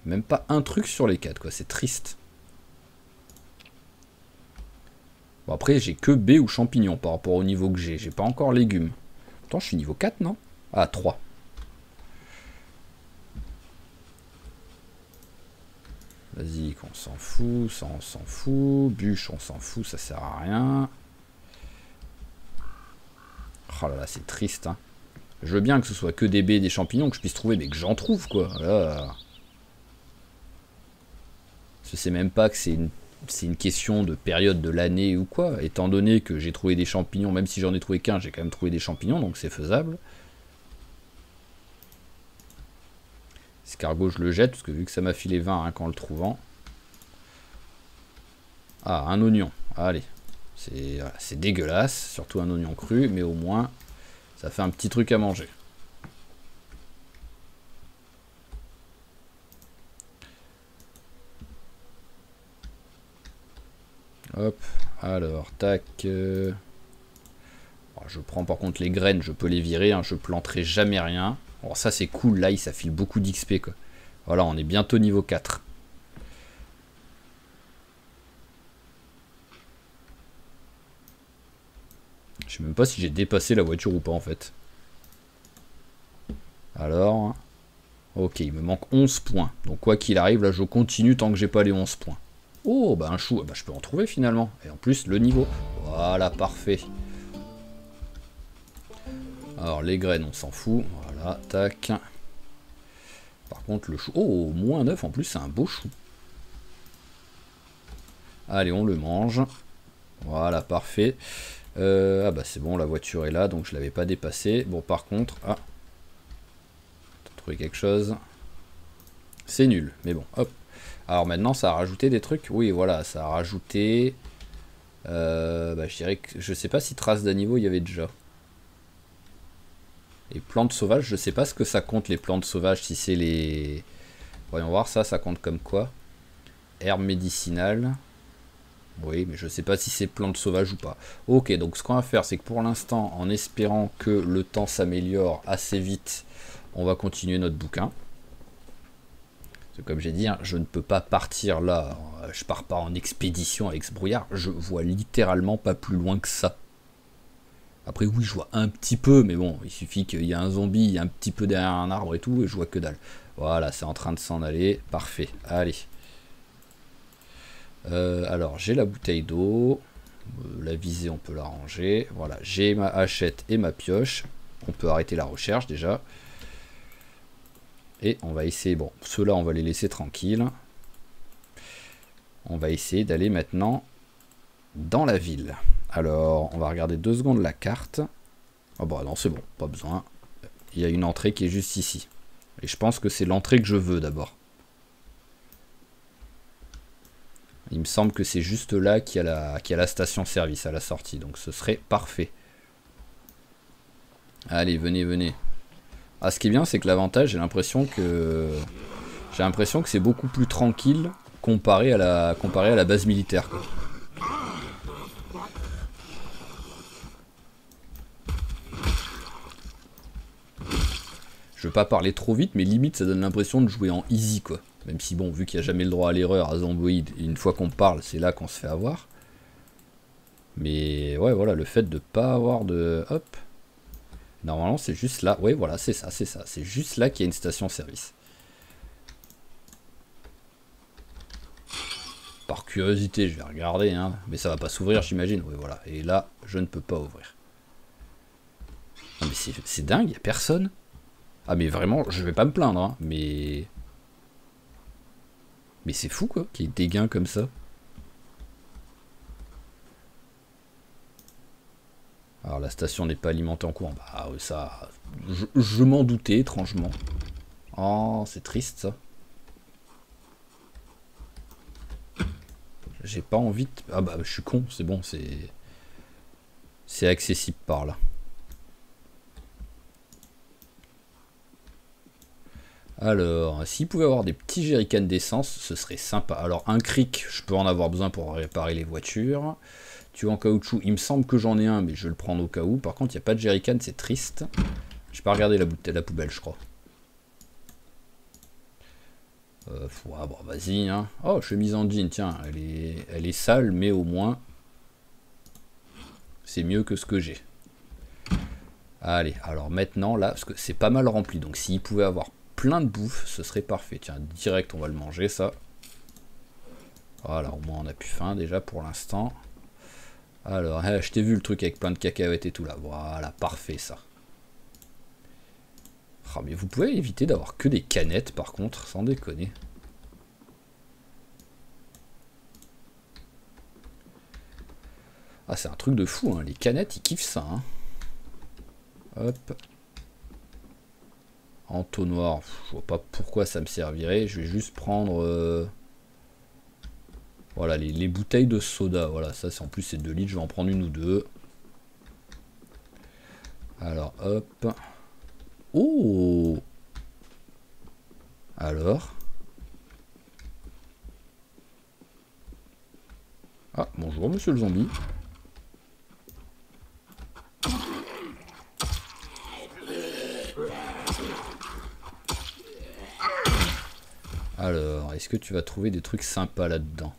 Même pas un truc sur les 4, quoi. C'est triste. Bon, après, j'ai que B ou champignons par rapport au niveau que j'ai. J'ai pas encore légumes. Pourtant, je suis niveau 4, non? Ah, 3. Vas-y, qu'on s'en fout. Ça, on s'en fout. Bûche, on s'en fout. Ça sert à rien. Oh là là, c'est triste, hein. Je veux bien que ce soit que des baies et des champignons que je puisse trouver, mais que j'en trouve, quoi. Là. Je sais même pas que c'est une question de période de l'année ou quoi. Étant donné que j'ai trouvé des champignons, même si j'en ai trouvé qu'un, j'ai quand même trouvé des champignons, donc c'est faisable. Escargot, je le jette, parce que vu que ça m'a filé 20 hein, qu'en le trouvant. Ah, un oignon. Allez. C'est dégueulasse, surtout un oignon cru, mais au moins... ça fait un petit truc à manger. Hop, alors, tac. Je prends par contre les graines, je peux les virer, hein, je planterai jamais rien. Alors ça c'est cool, là ça file beaucoup d'XP quoi. Voilà, on est bientôt niveau 4. Je sais même pas si j'ai dépassé la voiture ou pas en fait. Alors, ok, il me manque 11 points. Donc quoi qu'il arrive, là je continue tant que j'ai pas les 11 points. Oh, bah un chou, bah, je peux en trouver finalement. Et en plus, le niveau. Voilà, parfait. Alors les graines, on s'en fout. Voilà, tac. Par contre, le chou... oh, moins 9 en plus, c'est un beau chou. Allez, on le mange. Voilà, parfait. Ah bah c'est bon, la voiture est là, donc je l'avais pas dépassée. Bon, par contre... ah, t'as trouvé quelque chose? C'est nul, mais bon, hop. Alors maintenant, ça a rajouté des trucs. Oui, voilà, ça a rajouté... bah, je dirais que... je sais pas si traces d'animaux il y avait déjà. Et plantes sauvages, je sais pas ce que ça compte, les plantes sauvages, si c'est les... voyons voir, ça compte comme quoi? Herbes médicinales... oui, mais je sais pas si c'est plantes sauvages ou pas. Ok, donc ce qu'on va faire, c'est que pour l'instant, en espérant que le temps s'améliore assez vite, on va continuer notre bouquin. Parce que comme j'ai dit, hein, je ne peux pas partir là. Je pars pas en expédition avec ce brouillard. Je vois littéralement pas plus loin que ça. Après, oui, je vois un petit peu, mais bon, il suffit qu'il y ait un zombie, il y a un petit peu derrière un arbre et tout, et je vois que dalle. Voilà, c'est en train de s'en aller. Parfait. Allez. Alors j'ai la bouteille d'eau, la visée on peut la ranger, voilà, j'ai ma hachette et ma pioche, on peut arrêter la recherche déjà, et on va essayer, bon ceux-là on va les laisser tranquilles, on va essayer d'aller maintenant dans la ville. Alors on va regarder 2 secondes la carte, oh bah non c'est bon, pas besoin, il y a une entrée qui est juste ici, et je pense que c'est l'entrée que je veux d'abord. Il me semble que c'est juste là qu'il y a la station-service à la sortie. Donc ce serait parfait. Allez, venez, venez. Ah, ce qui est bien, c'est que l'avantage, j'ai l'impression que c'est beaucoup plus tranquille comparé à la base militaire, quoi. Je veux pas parler trop vite, mais limite, ça donne l'impression de jouer en easy, quoi. Même si, bon, vu qu'il n'y a jamais le droit à l'erreur à Zomboid, une fois qu'on parle, c'est là qu'on se fait avoir. Mais ouais, voilà, le fait de pas avoir de... hop. Normalement, c'est juste là. Ouais, voilà, c'est ça, c'est ça. C'est juste là qu'il y a une station-service. Par curiosité, je vais regarder, hein. Mais ça va pas s'ouvrir, j'imagine. Oui, voilà. Et là, je ne peux pas ouvrir. Non, mais c'est dingue, il n'y a personne. Ah, mais vraiment, je vais pas me plaindre, hein. Mais c'est fou, quoi, qu'il y ait des gains comme ça. Alors la station n'est pas alimentée en courant. Bah ça, je m'en doutais étrangement. Oh, c'est triste ça. J'ai pas envie de... ah bah je suis con, c'est bon, c'est accessible par là. Alors, s'il pouvait avoir des petits jerrycans d'essence, ce serait sympa. Alors, un cric, je peux en avoir besoin pour réparer les voitures. Tu vois, en caoutchouc, il me semble que j'en ai un, mais je vais le prendre au cas où. Par contre, il n'y a pas de jerrycan, c'est triste. Je vais pas regarder la poubelle, je crois. Ouais, bon, vas-y, hein. Oh, chemise en jean, tiens, elle est sale, mais au moins, c'est mieux que ce que j'ai. Allez, alors maintenant, là, parce que c'est pas mal rempli, donc s'il pouvait avoir plein de bouffe, ce serait parfait. Tiens, direct, on va le manger, ça. Voilà, au moins on a plus faim déjà pour l'instant. Alors, je t'ai vu le truc avec plein de cacahuètes et tout là. Voilà, parfait ça. Oh, mais vous pouvez éviter d'avoir que des canettes par contre, sans déconner. Ah, c'est un truc de fou, hein. Les canettes, ils kiffent ça. Hein. Hop. Entonnoir, je vois pas pourquoi ça me servirait. Je vais juste prendre... Voilà, les bouteilles de soda. Voilà, ça c'est en plus c'est 2 litres. Je vais en prendre une ou deux. Alors, hop. Oh! Alors? Ah, bonjour monsieur le zombie. Alors, est-ce que tu vas trouver des trucs sympas là-dedans?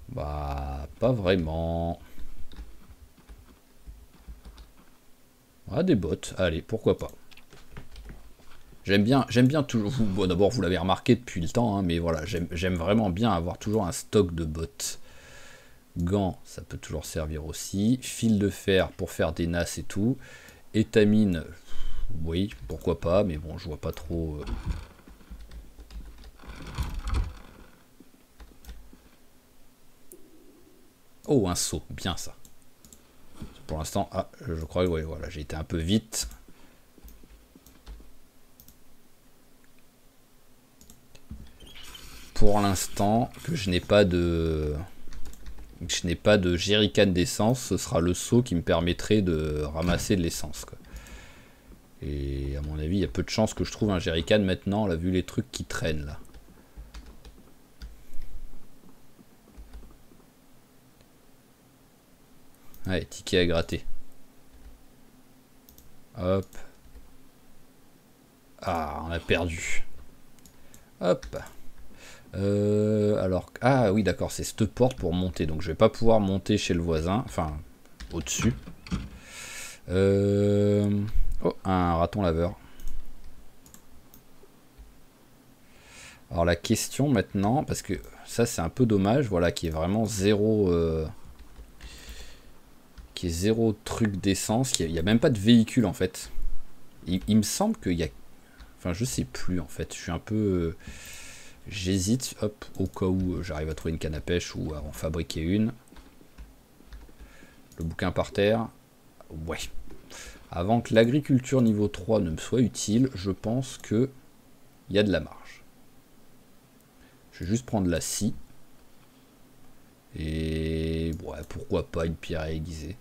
Bah, pas vraiment. Ah, des bottes. Allez, pourquoi pas. J'aime bien toujours. Bon, d'abord, vous l'avez remarqué depuis le temps, hein, mais voilà, j'aime vraiment bien avoir toujours un stock de bottes. Gants, ça peut toujours servir aussi. Fil de fer pour faire des nasses et tout. Étamine, oui, pourquoi pas, mais bon, je vois pas trop. Oh, un seau, bien ça. Pour l'instant, ah, je crois que ouais, voilà, j'ai été un peu vite. Pour l'instant, que je n'ai pas de jerrycan d'essence, ce sera le seau qui me permettrait de ramasser de l'essence. Et à mon avis, il y a peu de chances que je trouve un jerrycan maintenant, là, vu les trucs qui traînent là. Allez, ticket à gratter. Hop. Ah, on a perdu. Hop. Alors, ah oui, d'accord, c'est cette porte pour monter. Donc, je vais pas pouvoir monter chez le voisin. Enfin, au-dessus. Oh, un raton laveur. Alors, la question maintenant, parce que ça, c'est un peu dommage, voilà, qui est vraiment zéro... qui est zéro truc d'essence. Il n'y a même pas de véhicule, en fait. Il me semble qu'il y a... Enfin, je sais plus, en fait. Je suis un peu... J'hésite, hop, au cas où j'arrive à trouver une canne à pêche ou à en fabriquer une. Le bouquin par terre. Ouais. Avant que l'agriculture niveau 3 ne me soit utile, je pense que il y a de la marge. Je vais juste prendre la scie. Et ouais, pourquoi pas une pierre à aiguiser.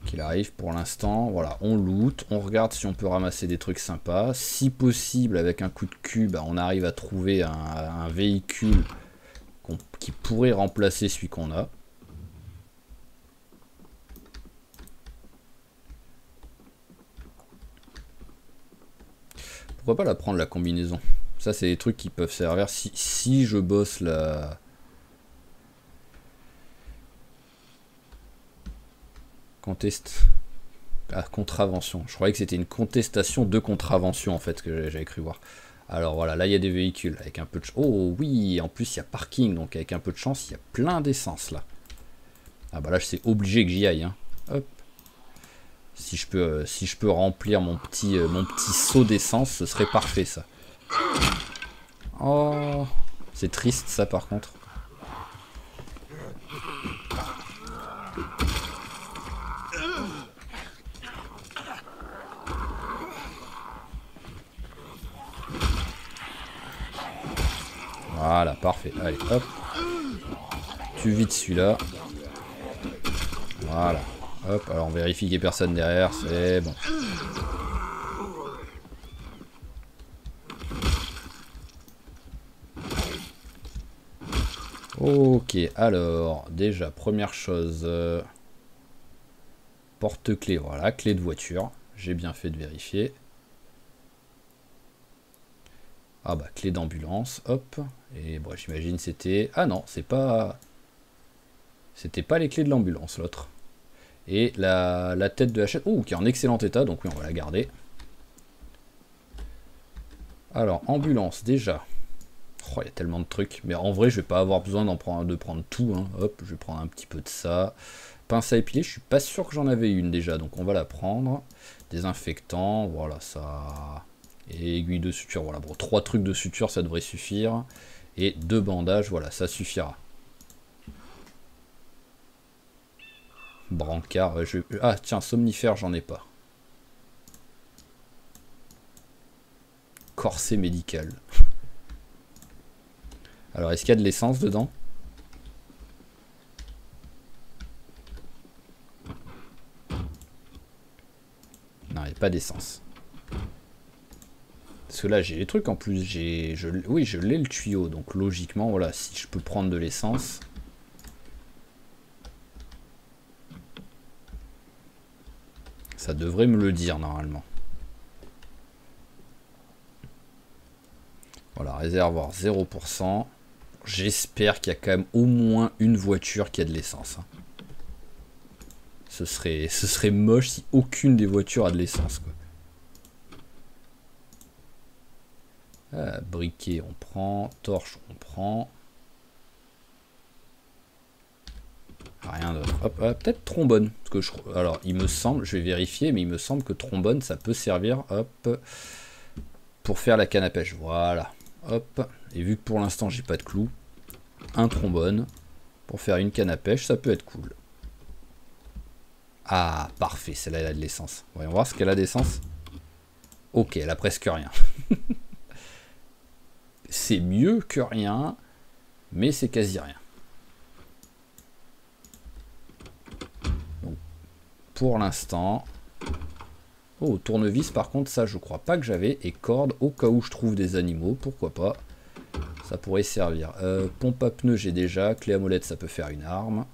Qu'il arrive pour l'instant, voilà, on loot, on regarde si on peut ramasser des trucs sympas, si possible avec un coup de cul, bah, on arrive à trouver un véhicule qui pourrait remplacer celui qu'on a. Pourquoi pas la prendre la combinaison? Ça c'est des trucs qui peuvent servir si je bosse la... contravention. Je croyais que c'était une contestation de contravention en fait que j'avais cru voir. Alors voilà, là il y a des véhicules avec un peu de... Oh oui, en plus il y a parking, donc avec un peu de chance, il y a plein d'essence là. Ah bah là c'est obligé que j'y aille. Hein. Hop. Si je peux remplir mon petit seau d'essence, ce serait parfait ça. Oh, c'est triste ça par contre. Voilà, parfait. Allez, hop. Tu vides celui-là. Voilà. Hop, alors on vérifie qu'il n'y ait personne derrière, c'est bon. Ok, alors, déjà, première chose... porte-clés, voilà, clé de voiture. J'ai bien fait de vérifier. Ah bah, clé d'ambulance, hop. Et bon, j'imagine c'était... Ah non, c'est pas... C'était pas les clés de l'ambulance, l'autre. Et la tête de la chaîne... Oh, qui est en excellent état, donc oui, on va la garder. Alors, ambulance, déjà. Oh, il y a tellement de trucs. Mais en vrai, je vais pas avoir besoin de prendre tout. Hein. Hop, je vais prendre un petit peu de ça. Pince à épiler, je suis pas sûr que j'en avais une déjà, donc on va la prendre. Désinfectant, voilà, ça... Et aiguille de suture, voilà. Bon, 3 trucs de suture, ça devrait suffire. Et 2 bandages, voilà, ça suffira. Brancard, ah tiens, somnifère, j'en ai pas. Corset médical. Alors, est-ce qu'il y a de l'essence dedans? Non, il n'y a pas d'essence. Parce que là, j'ai les trucs en plus. Oui, je l'ai le tuyau. Donc, logiquement, voilà, si je peux prendre de l'essence... Ça devrait me le dire, normalement. Voilà, réservoir 0%. J'espère qu'il y a quand même au moins une voiture qui a de l'essence. Hein. Ce serait moche si aucune des voitures a de l'essence. Briquet, on prend. Torche, on prend. Rien d'autre. Hop, peut-être trombone. Parce que alors, il me semble, je vais vérifier, mais il me semble que trombone, ça peut servir, hop, pour faire la canne à pêche. Voilà. Hop. Et vu que pour l'instant, j'ai pas de clous, un trombone pour faire une canne à pêche, ça peut être cool. Ah, parfait. Celle-là, elle a de l'essence. Voyons voir ce qu'elle a d'essence. Ok, elle a presque rien. C'est mieux que rien, mais c'est quasi rien. Donc, pour l'instant... Oh, tournevis, par contre, ça, je crois pas que j'avais. Et corde, au cas où je trouve des animaux, pourquoi pas. Ça pourrait servir. Pompe à pneus, j'ai déjà. Clé à molette, ça peut faire une arme.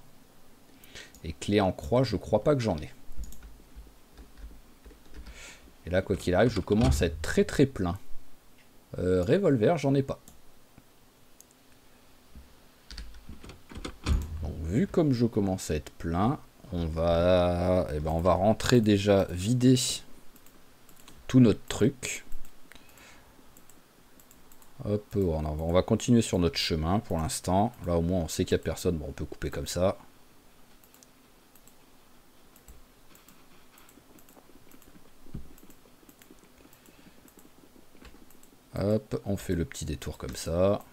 Et clé en croix, je crois pas que j'en ai. Et là, quoi qu'il arrive, je commence à être très très plein. Revolver, j'en ai pas. Donc, vu comme je commence à être plein, on va rentrer déjà vider tout notre truc. Hop, on va continuer sur notre chemin pour l'instant. Là, au moins, on sait qu'il n'y a personne. Bon, on peut couper comme ça. Hop, on fait le petit détour comme ça.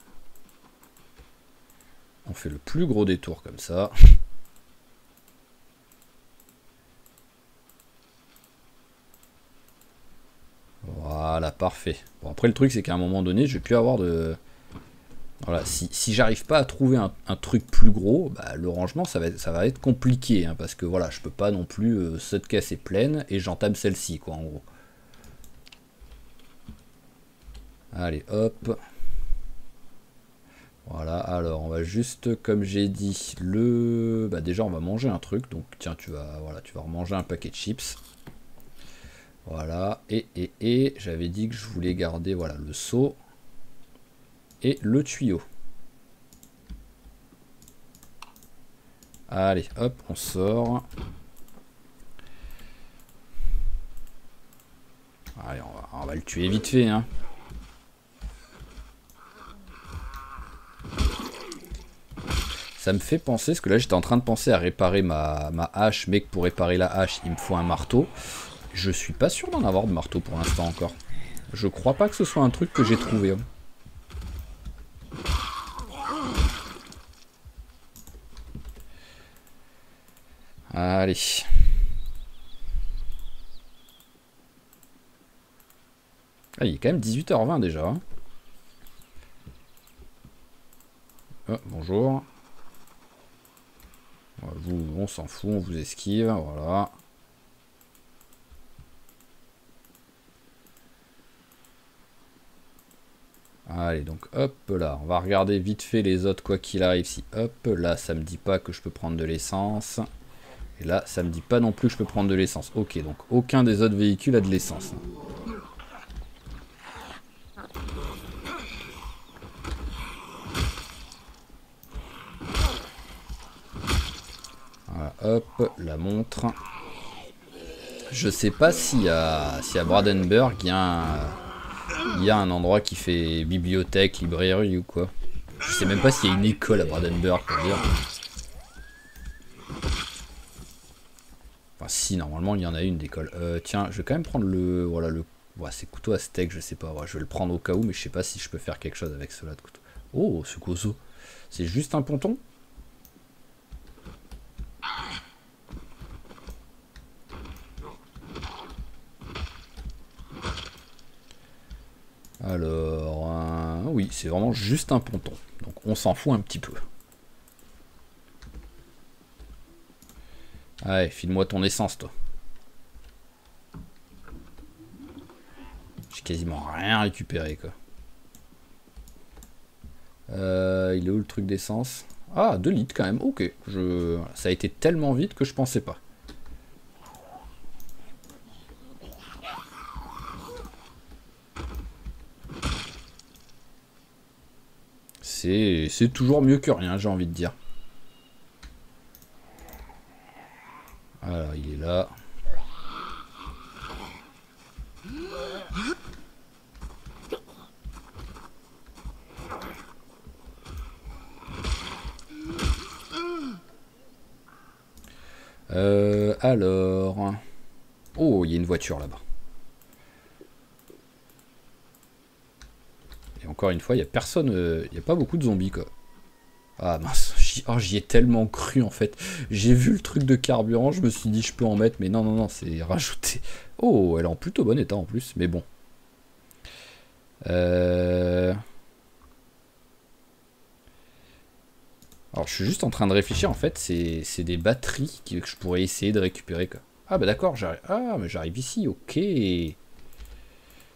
On fait le plus gros détour comme ça. Voilà, parfait. Bon, après, le truc, c'est qu'à un moment donné, je vais plus avoir de... Voilà, si j'arrive pas à trouver un truc plus gros, bah, le rangement, ça va être compliqué. Hein, parce que, voilà, je peux pas non plus... cette caisse est pleine et j'entame celle-ci, quoi, en gros. Allez, hop. Voilà, alors on va juste, comme j'ai dit, bah déjà on va manger un truc, donc tiens, tu vas remanger un paquet de chips. Voilà, et j'avais dit que je voulais garder, voilà, le seau et le tuyau. Allez, hop, on sort. Allez, on va le tuer vite fait, hein. Ça me fait penser, parce que là j'étais en train de penser à réparer ma hache, mais que pour réparer la hache, il me faut un marteau. Je suis pas sûr d'en avoir de marteau pour l'instant encore. Je crois pas que ce soit un truc que j'ai trouvé. Hein. Allez. Ah, il est quand même 18h20 déjà. Hein. Oh, bonjour. Vous, on s'en fout, on vous esquive, voilà. Allez, donc hop là, on va regarder vite fait les autres quoi qu'il arrive. Si hop là, ça me dit pas que je peux prendre de l'essence. Et là, ça me dit pas non plus que je peux prendre de l'essence. Ok, donc aucun des autres véhicules a de l'essence. Voilà, hop, la montre. Je sais pas si à Brandenburg, il y a un endroit qui fait bibliothèque, librairie ou quoi. Je sais même pas s'il y a une école à Brandenburg, pour dire. Enfin, si, normalement, il y en a une d'école. Tiens, je vais quand même prendre le... Voilà, le... Ouais, c'est couteau à steak, je sais pas. Ouais, je vais le prendre au cas où, mais je sais pas si je peux faire quelque chose avec cela de couteau. Oh, ce coso. C'est juste un ponton? Alors, oui, c'est vraiment juste un ponton. Donc on s'en fout un petit peu. Allez, file-moi ton essence, toi. J'ai quasiment rien récupéré, quoi. Il est où le truc d'essence? Ah, 2 litres quand même, ok. Ça a été tellement vite que je pensais pas. C'est toujours mieux que rien, j'ai envie de dire. Alors, il est là. Alors... Oh, il y a une voiture là-bas. Et encore une fois, il n'y a personne... Il n'y a pas beaucoup de zombies, quoi. Ah mince, j'y ai tellement cru en fait. J'ai vu le truc de carburant, je me suis dit je peux en mettre, mais non, non, non, c'est rajouté. Oh, elle est en plutôt bon état en plus, mais bon. Alors je suis juste en train de réfléchir, en fait, c'est des batteries que je pourrais essayer de récupérer, quoi. Ah bah d'accord, j'arrive. Ah, mais j'arrive ici, ok.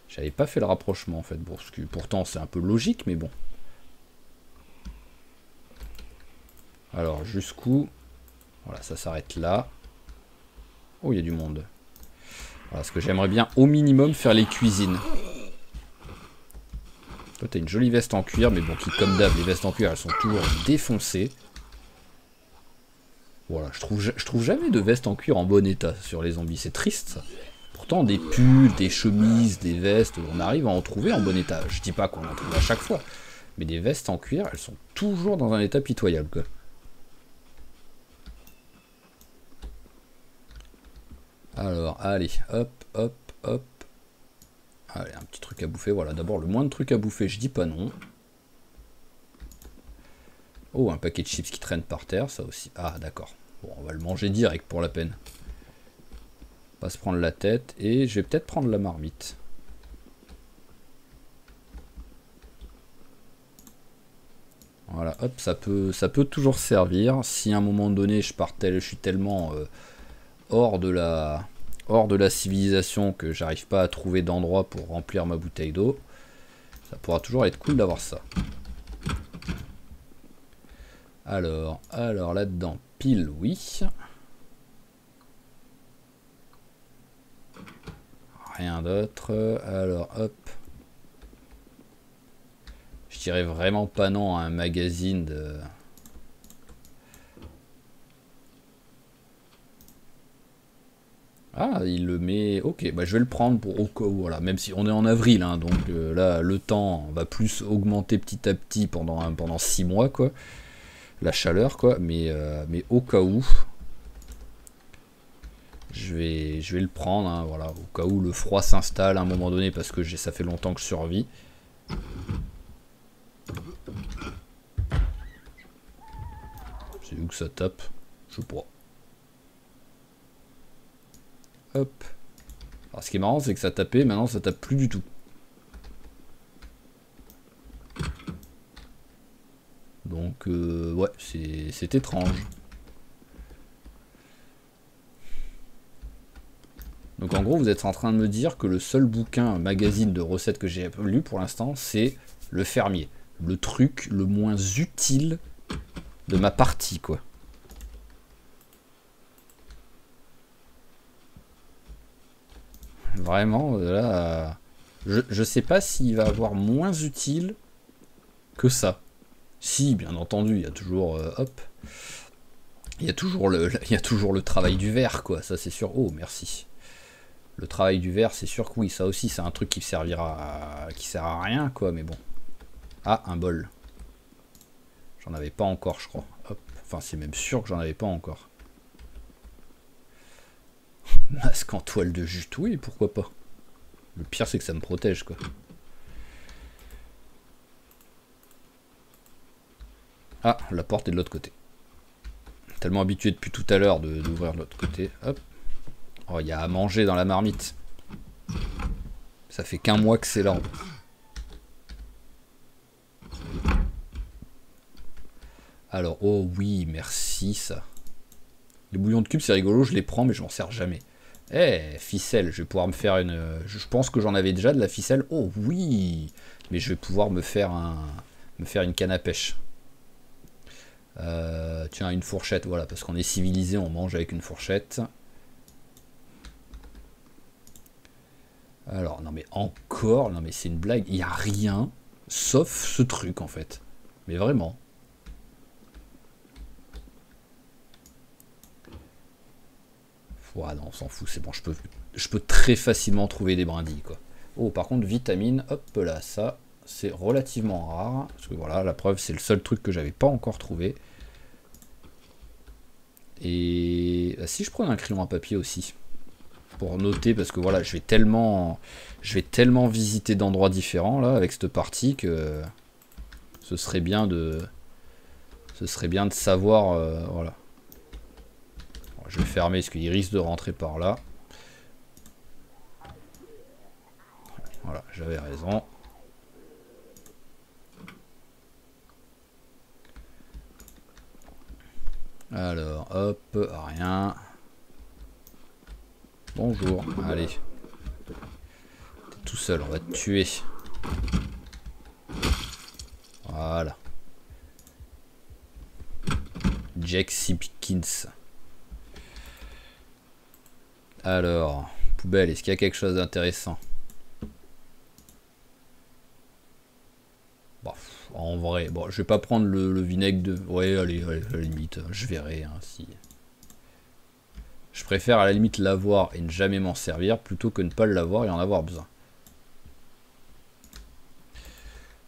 J'avais pas fait le rapprochement en fait, bon, parce que pourtant c'est un peu logique, mais bon. Alors jusqu'où? Voilà, ça s'arrête là. Oh, il y a du monde. Voilà, parce que j'aimerais bien au minimum faire les cuisines. Toi, t'as une jolie veste en cuir, mais bon, qui comme d'hab, les vestes en cuir, elles sont toujours défoncées. Voilà, je trouve jamais de veste en cuir en bon état sur les zombies, c'est triste ça. Pourtant, des pulls, des chemises, des vestes, on arrive à en trouver en bon état. Je dis pas qu'on en trouve à chaque fois, mais des vestes en cuir, elles sont toujours dans un état pitoyable, quoi. Alors, allez, hop, hop, hop. Allez, un petit truc à bouffer, voilà. D'abord, le moins de trucs à bouffer, je dis pas non. Oh, un paquet de chips qui traîne par terre, ça aussi. Ah, d'accord. Bon, on va le manger direct pour la peine. Pas se prendre la tête. Et je vais peut-être prendre la marmite. Voilà, hop, ça peut toujours servir. Si à un moment donné, je suis tellement hors de la civilisation que j'arrive pas à trouver d'endroit pour remplir ma bouteille d'eau, ça pourra toujours être cool d'avoir ça. Alors là-dedans, pile oui. Rien d'autre. Alors hop. Je dirais vraiment pas non à un magazine de... Ah, il le met... Ok, bah je vais le prendre pour au cas où, voilà. Même si on est en avril, hein, donc là, le temps va plus augmenter petit à petit pendant 6 mois, quoi. La chaleur, quoi. Mais au cas où, je vais le prendre, hein, voilà. Au cas où le froid s'installe à un moment donné, parce que ça fait longtemps que je survis. C'est où que ça tape? Je sais pas. Hop. Alors ce qui est marrant, c'est que ça tapait, maintenant ça tape plus du tout. Donc ouais, c'est étrange. Donc en gros, vous êtes en train de me dire que le seul bouquin, magazine de recettes que j'ai lu pour l'instant, c'est Le Fermier. Le truc le moins utile de ma partie, quoi. Vraiment, là... Je sais pas s'il va avoir moins utile que ça. Si, bien entendu, il y a toujours... hop. Il y a toujours le travail du verre, quoi. Ça, c'est sûr. Oh, merci. Le travail du verre, c'est sûr que oui, ça aussi, c'est un truc qui servira... qui sert à rien, quoi, mais bon. Ah, un bol. J'en avais pas encore, je crois. Hop. Enfin, c'est même sûr que j'en avais pas encore. Masque en toile de jute, oui, pourquoi pas. Le pire, c'est que ça me protège, quoi. Ah, la porte est de l'autre côté. Tellement habitué depuis tout à l'heure d'ouvrir de l'autre côté. Hop. Oh, il y a à manger dans la marmite. Ça fait qu'un mois que c'est là. Alors, oh oui, merci, ça. Les bouillons de cubes, c'est rigolo, je les prends, mais je m'en sers jamais. Eh, ficelle, je vais pouvoir me faire une... Je pense que j'en avais déjà de la ficelle. Oh oui. Mais je vais pouvoir me faire une canne à pêche. Tiens, une fourchette, voilà, parce qu'on est civilisé, on mange avec une fourchette. Alors, non mais encore, non mais c'est une blague, il n'y a rien, sauf ce truc en fait. Mais vraiment. Ouais, non, on s'en fout, c'est bon, je peux très facilement trouver des brindilles, quoi. Oh, par contre, vitamine, hop là, ça, c'est relativement rare. Parce que voilà, la preuve, c'est le seul truc que j'avais pas encore trouvé. Et si je prenais un crayon à papier aussi, pour noter, parce que voilà, je vais tellement visiter d'endroits différents, là, avec cette partie, que ce serait bien de savoir, voilà. Je vais fermer parce qu'il risque de rentrer par là. Voilà, j'avais raison. Alors, hop, rien. Bonjour, allez. T'es tout seul, on va te tuer. Voilà. Jack Simpkins. Alors, poubelle, est-ce qu'il y a quelque chose d'intéressant? Bon, en vrai, bon, je vais pas prendre le vinaigre de... Ouais, allez, à la limite, je verrai, hein, si... Je préfère à la limite l'avoir et ne jamais m'en servir, plutôt que ne pas l'avoir et en avoir besoin.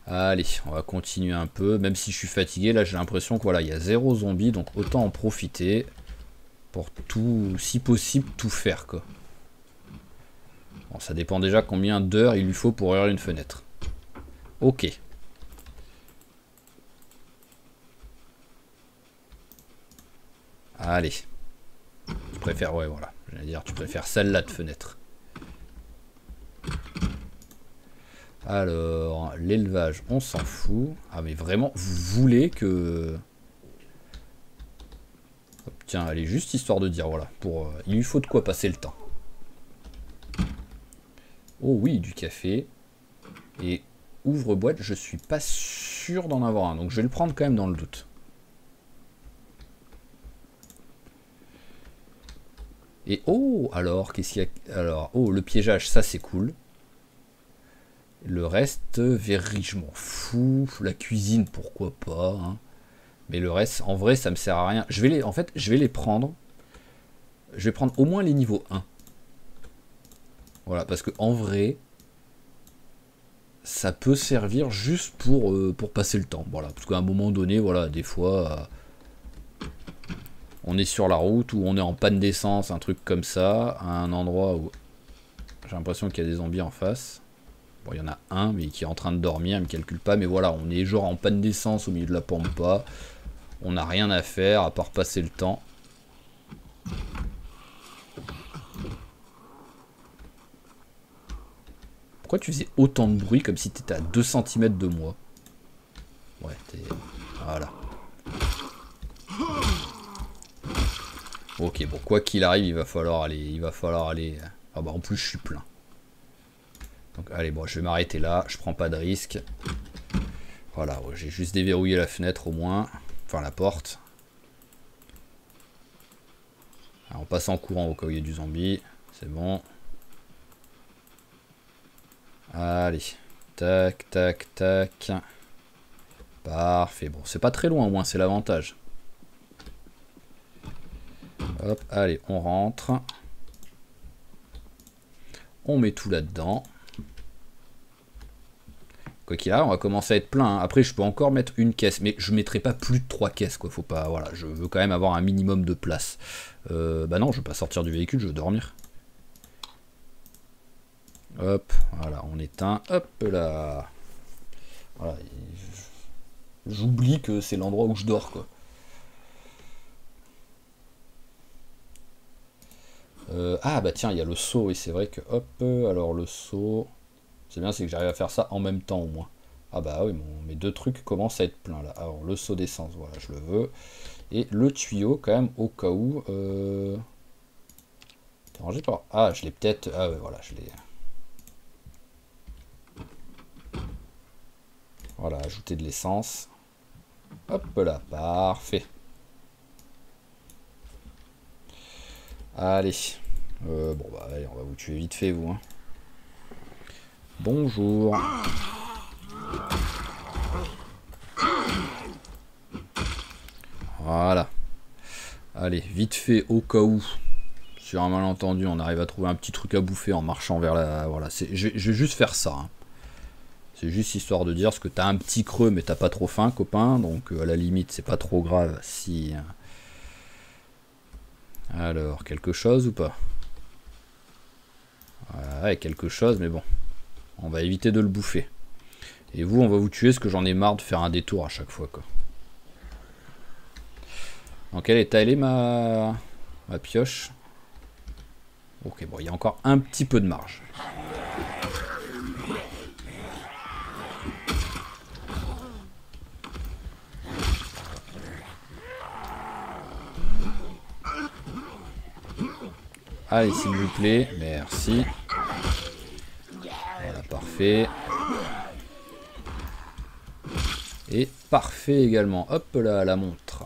Allez, on va continuer un peu, même si je suis fatigué, là j'ai l'impression que voilà, il y a 0 zombie, donc autant en profiter. Pour tout, si possible, tout faire, quoi. Bon, ça dépend déjà combien d'heures il lui faut pour ouvrir une fenêtre. Ok. Allez. Tu préfères, ouais, voilà. J'allais dire, tu préfères celle-là de fenêtre. Alors, l'élevage, on s'en fout. Ah, mais vraiment, vous voulez que... Tiens, allez, juste histoire de dire, voilà. Il lui faut de quoi passer le temps. Oh oui, du café. Et ouvre-boîte, je suis pas sûr d'en avoir un. Donc je vais le prendre quand même dans le doute. Et oh, alors, qu'est-ce qu'il y a? Alors, oh, le piégeage, ça c'est cool. Le reste, verrerie, je m'en fous. La cuisine, pourquoi pas, hein. Mais le reste, en vrai, ça me sert à rien. En fait, je vais les prendre. Je vais prendre au moins les niveaux 1. Voilà, parce que en vrai, ça peut servir juste pour passer le temps. Voilà, parce qu'à un moment donné, voilà, des fois, on est sur la route ou on est en panne d'essence, un truc comme ça, à un endroit où j'ai l'impression qu'il y a des zombies en face. Bon, il y en a un, mais qui est en train de dormir, il me calcule pas, mais voilà, on est genre en panne d'essence au milieu de la pampa. On n'a rien à faire à part passer le temps. Pourquoi tu faisais autant de bruit comme si tu étais à 2 cm de moi? Ouais, t'es... Voilà. Ok, bon, quoi qu'il arrive, il va falloir aller... Ah bah en plus je suis plein. Donc allez, bon, je vais m'arrêter là, je prends pas de risque. Voilà, ouais, j'ai juste déverrouillé la fenêtre au moins. Enfin la porte. Alors, on passe en courant au cas où il y a du zombie. C'est bon. Allez. Tac, tac, tac. Parfait. Bon, c'est pas très loin au moins, c'est l'avantage. Hop, allez, on rentre. On met tout là-dedans. Quoi qu'il arrive, on va commencer à être plein. Hein. Après, je peux encore mettre une caisse, mais je mettrai pas plus de 3 caisses, quoi. Faut pas, voilà, je veux quand même avoir un minimum de place. Bah non, je veux pas sortir du véhicule, je veux dormir. Hop, voilà, on éteint. Hop là. Voilà. J'oublie que c'est l'endroit où je dors, quoi. Ah bah tiens, il y a le seau, et c'est vrai que, hop, alors le seau... C'est bien, c'est que j'arrive à faire ça en même temps au moins. Ah bah oui, mes deux trucs commencent à être pleins là. Alors le seau d'essence, voilà, je le veux. Et le tuyau quand même, au cas où... T'es rangé par... Ah, je l'ai peut-être... Ah ouais, voilà, je l'ai... Voilà, ajouter de l'essence. Hop là, parfait. Allez. Bon bah allez, on va vous tuer vite fait vous. Hein. Bonjour. Voilà. Allez, vite fait au cas où. Sur un malentendu, on arrive à trouver un petit truc à bouffer en marchant vers la... Voilà, je vais juste faire ça. Hein. C'est juste histoire de dire, parce que t'as un petit creux, mais t'as pas trop faim, copain. Donc à la limite, c'est pas trop grave si... Alors, quelque chose ou pas? Ouais, quelque chose, mais bon. On va éviter de le bouffer. Et vous, on va vous tuer, parce que j'en ai marre de faire un détour à chaque fois, quoi. Dans quel état elle est, ma pioche? Ok, bon, il y a encore un petit peu de marge. Allez, s'il vous plaît, merci. Voilà, parfait. Et parfait également. Hop là, la montre.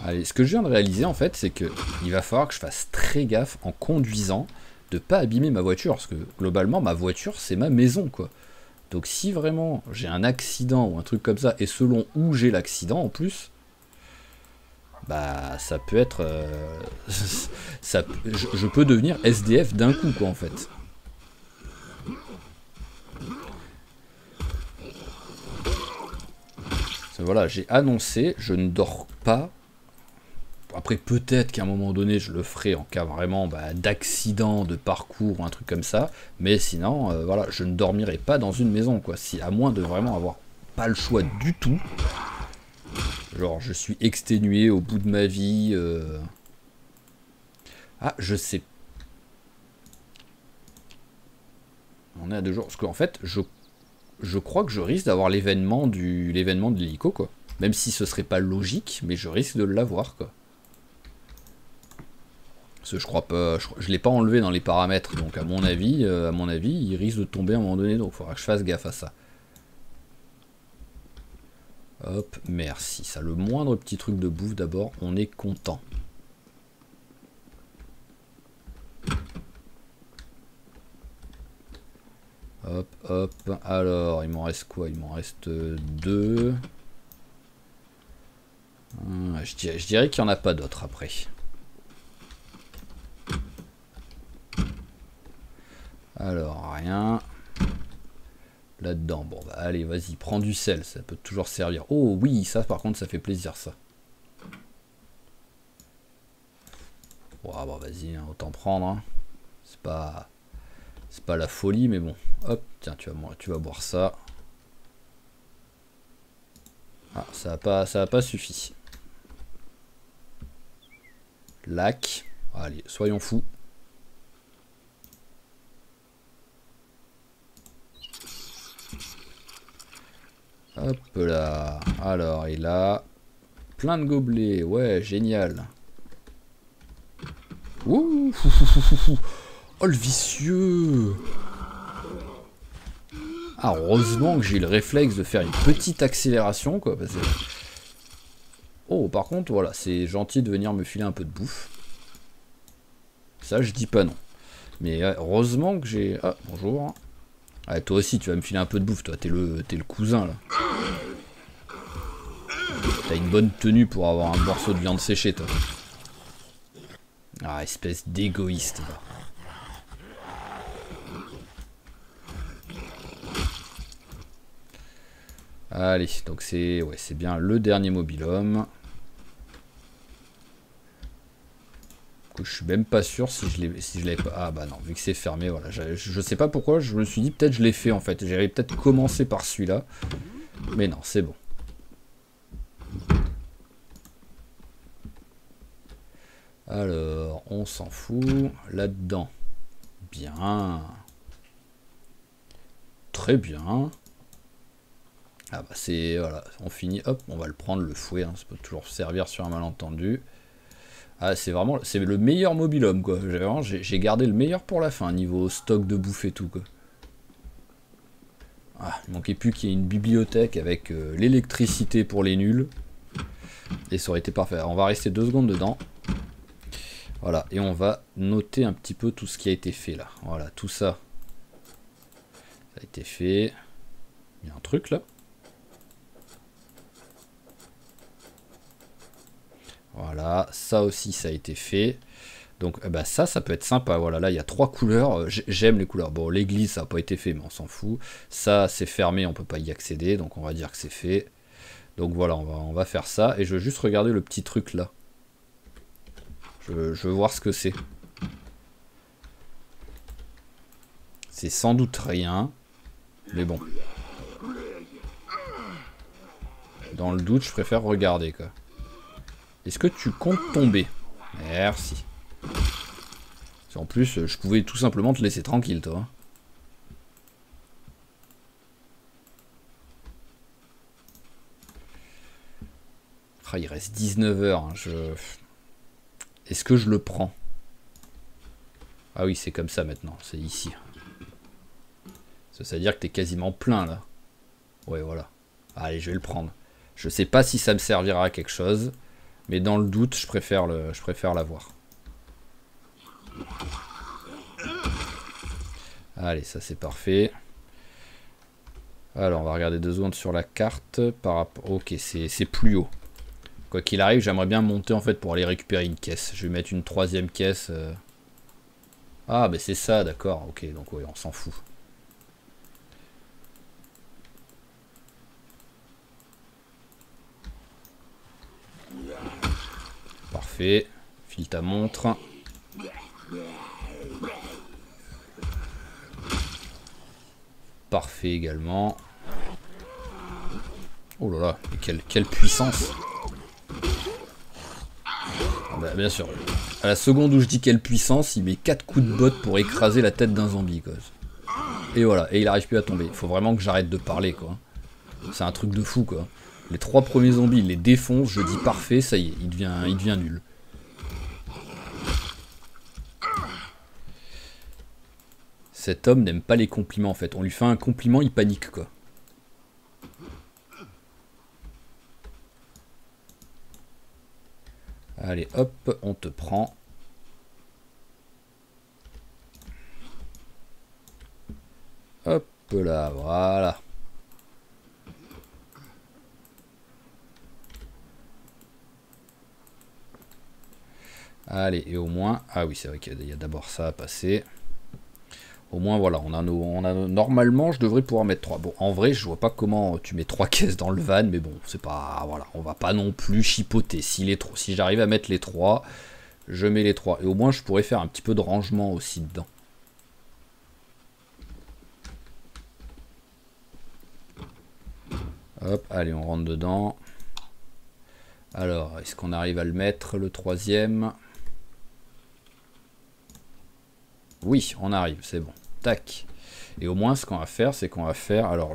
Allez, ce que je viens de réaliser en fait, c'est que il va falloir que je fasse très gaffe en conduisant de pas abîmer ma voiture, parce que globalement ma voiture c'est ma maison quoi. Donc si vraiment j'ai un accident ou un truc comme ça, et selon où j'ai l'accident en plus, bah ça peut être... je peux devenir SDF d'un coup quoi en fait. Voilà, j'ai annoncé, je ne dors pas. Après peut-être qu'à un moment donné je le ferai en cas vraiment d'accident, de parcours ou un truc comme ça. Mais sinon, voilà, je ne dormirai pas dans une maison quoi. Si, à moins de vraiment avoir pas le choix du tout. Genre je suis exténué au bout de ma vie. Ah, je sais. On est à 2 jours. Parce qu'en fait, je crois que je risque d'avoir l'événement de l'hélico quoi. Même si ce serait pas logique, mais je risque de l'avoir quoi. Parce que je crois pas, je l'ai pas enlevé dans les paramètres, donc à mon avis, il risque de tomber à un moment donné, donc il faudra que je fasse gaffe à ça. Hop, merci. Ça, le moindre petit truc de bouffe d'abord, on est content. Hop, hop. Alors, il m'en reste quoi? Il m'en reste 2. Je dirais qu'il n'y en a pas d'autres après. Alors, rien. Là-dedans, bon bah allez, vas-y, prends du sel, ça peut toujours servir. Oh oui, ça par contre, ça fait plaisir ça. Bon, bah vas-y, hein, autant prendre. Hein. C'est pas la folie, mais bon. Hop, tiens, tu vas boire ça. Ah, ça a pas suffi. Lac. Allez, soyons fous. Hop là. Alors, et là... Plein de gobelets. Ouais, génial. Ouh. Oh, le vicieux. Ah, heureusement que j'ai le réflexe de faire une petite accélération, quoi. Parce que... Oh, par contre, voilà, c'est gentil de venir me filer un peu de bouffe. Ça, je dis pas non. Mais heureusement que j'ai... Ah, bonjour. Ah, toi aussi, tu vas me filer un peu de bouffe, toi. T'es le cousin, là. T'as une bonne tenue pour avoir un morceau de viande séchée, toi. Ah, espèce d'égoïste, va. Allez, donc c'est bien le dernier mobil-homme. Je suis même pas sûr si je l'avais pas. Ah bah non, vu que c'est fermé, voilà. Je sais pas pourquoi, je me suis dit peut-être je l'ai fait en fait. J'avais peut-être commencé par celui-là. Mais non, c'est bon. Alors, on s'en fout. Là-dedans. Bien. Très bien. Ah bah c'est... Voilà, on finit. Hop, on va le prendre, le fouet. Hein, ça peut toujours servir sur un malentendu. Ah, c'est vraiment... C'est le meilleur mobil-homme, quoi. J'ai gardé le meilleur pour la fin, niveau stock de bouffe et tout, quoi. Ah, il manquait plus qu'il y ait une bibliothèque avec l'électricité pour les nuls. Et ça aurait été parfait. On va rester 2 secondes dedans. Voilà, et on va noter un petit peu tout ce qui a été fait là. Voilà, tout ça. Ça a été fait. Il y a un truc là. Voilà, ça aussi ça a été fait. Donc bah ça peut être sympa. Voilà, là il y a 3 couleurs. J'aime les couleurs. Bon, l'église ça n'a pas été fait, mais on s'en fout. Ça c'est fermé, on peut pas y accéder. Donc on va dire que c'est fait. Donc voilà, on va faire ça. Et je veux juste regarder le petit truc là. Je veux voir ce que c'est. C'est sans doute rien. Mais bon. Dans le doute, je préfère regarder, quoi. Est-ce que tu comptes tomber? Merci. En plus, je pouvais tout simplement te laisser tranquille, toi. Ah, il reste 19 heures. Hein, Est-ce que je le prends? Ah oui, c'est comme ça maintenant. C'est ici. Ça veut dire que t'es quasiment plein, là. Ouais, voilà. Allez, je vais le prendre. Je sais pas si ça me servira à quelque chose. Mais dans le doute, je préfère l'avoir. Allez, ça c'est parfait. Alors, on va regarder 2 secondes sur la carte. Par rapport... Ok, c'est plus haut. Quoi qu'il arrive, j'aimerais bien monter en fait pour aller récupérer une caisse. Je vais mettre une 3e caisse. Ah, bah c'est ça, d'accord. Ok, donc oui, on s'en fout. Parfait. File ta montre. Parfait également. Oh là là, quelle puissance. Ah bah, bien sûr. À la seconde où je dis quelle puissance, il met 4 coups de botte pour écraser la tête d'un zombie, quoi. Et voilà, et il arrive plus à tomber. Il faut vraiment que j'arrête de parler, quoi. C'est un truc de fou, quoi. Les 3 premiers zombies, il les défonce, je dis parfait, ça y est, il devient nul. Cet homme n'aime pas les compliments, en fait. On lui fait un compliment, il panique, quoi. Allez, hop, on te prend. Hop là, voilà. Allez, et au moins... Ah oui, c'est vrai qu'il y a d'abord ça à passer. Au moins, voilà, on a normalement, je devrais pouvoir mettre 3. Bon, en vrai, je vois pas comment tu mets 3 caisses dans le van, mais bon, c'est pas... Voilà, on va pas non plus chipoter. Si j'arrive à mettre les 3, je mets les 3. Et au moins, je pourrais faire un petit peu de rangement aussi dedans. Hop, allez, on rentre dedans. Alors, est-ce qu'on arrive à le mettre, le 3e? Oui, on arrive, c'est bon. Tac. Et au moins, ce qu'on va faire, c'est qu'on va faire... Alors,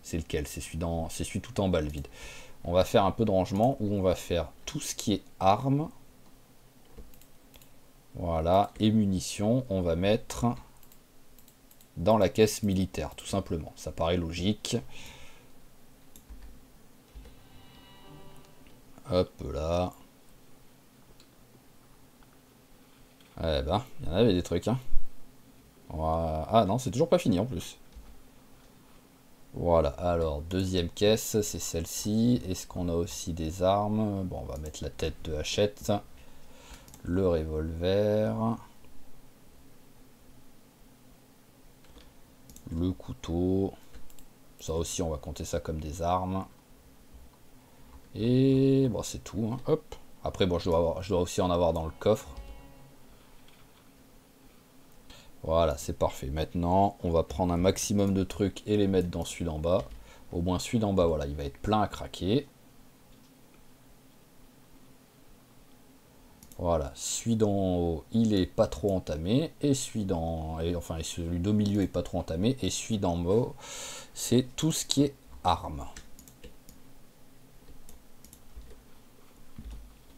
C'est lequel? C'est celui tout en bas, le vide. On va faire un peu de rangement où on va faire tout ce qui est armes. Voilà, et munitions, on va mettre dans la caisse militaire, tout simplement. Ça paraît logique. Hop là. Eh ben, il y en avait des trucs, hein. Ah non, c'est toujours pas fini en plus. Voilà, alors deuxième caisse, c'est celle-ci. Est-ce qu'on a aussi des armes? Bon, on va mettre la tête de hachette. Le revolver. Le couteau. Ça aussi, on va compter ça comme des armes. Et bon, c'est tout, hein. Hop. Après, bon, je dois aussi en avoir dans le coffre. Voilà, c'est parfait. Maintenant, on va prendre un maximum de trucs et les mettre dans celui d'en bas. Au moins, celui d'en bas, voilà, il va être plein à craquer. Voilà, celui d'en haut, il est pas trop entamé. Et celui celui d'au milieu est pas trop entamé. Et celui d'en bas, c'est tout ce qui est armes.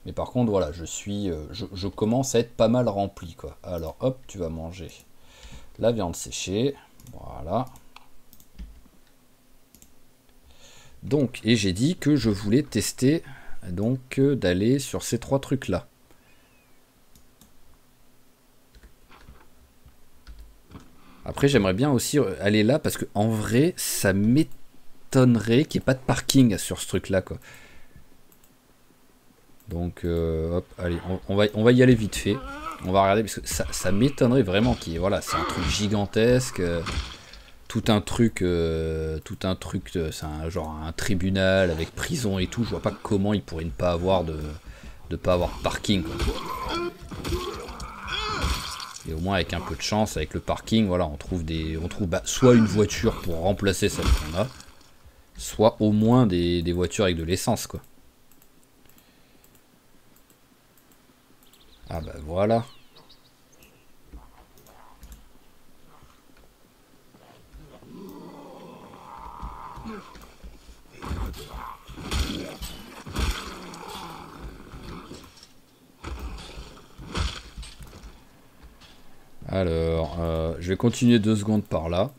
Mais par contre, voilà, je commence à être pas mal rempli, quoi. Alors, hop, tu vas manger la viande séchée. Voilà. Donc, et j'ai dit que je voulais tester, donc, d'aller sur ces 3 trucs-là. Après, j'aimerais bien aussi aller là, parce que en vrai, ça m'étonnerait qu'il n'y ait pas de parking sur ce truc-là, quoi. Donc, hop, allez, on va y aller vite fait. On va regarder, parce que ça m'étonnerait vraiment qu'il y ait, voilà, c'est un truc gigantesque, tout un truc, c'est genre un tribunal avec prison et tout. Je vois pas comment il pourrait ne pas avoir de parking, quoi. Et au moins avec un peu de chance, avec le parking, voilà, on trouve soit une voiture pour remplacer celle qu'on a, soit au moins des voitures avec de l'essence, quoi. Ah bah voilà. Alors, je vais continuer 2 secondes par là.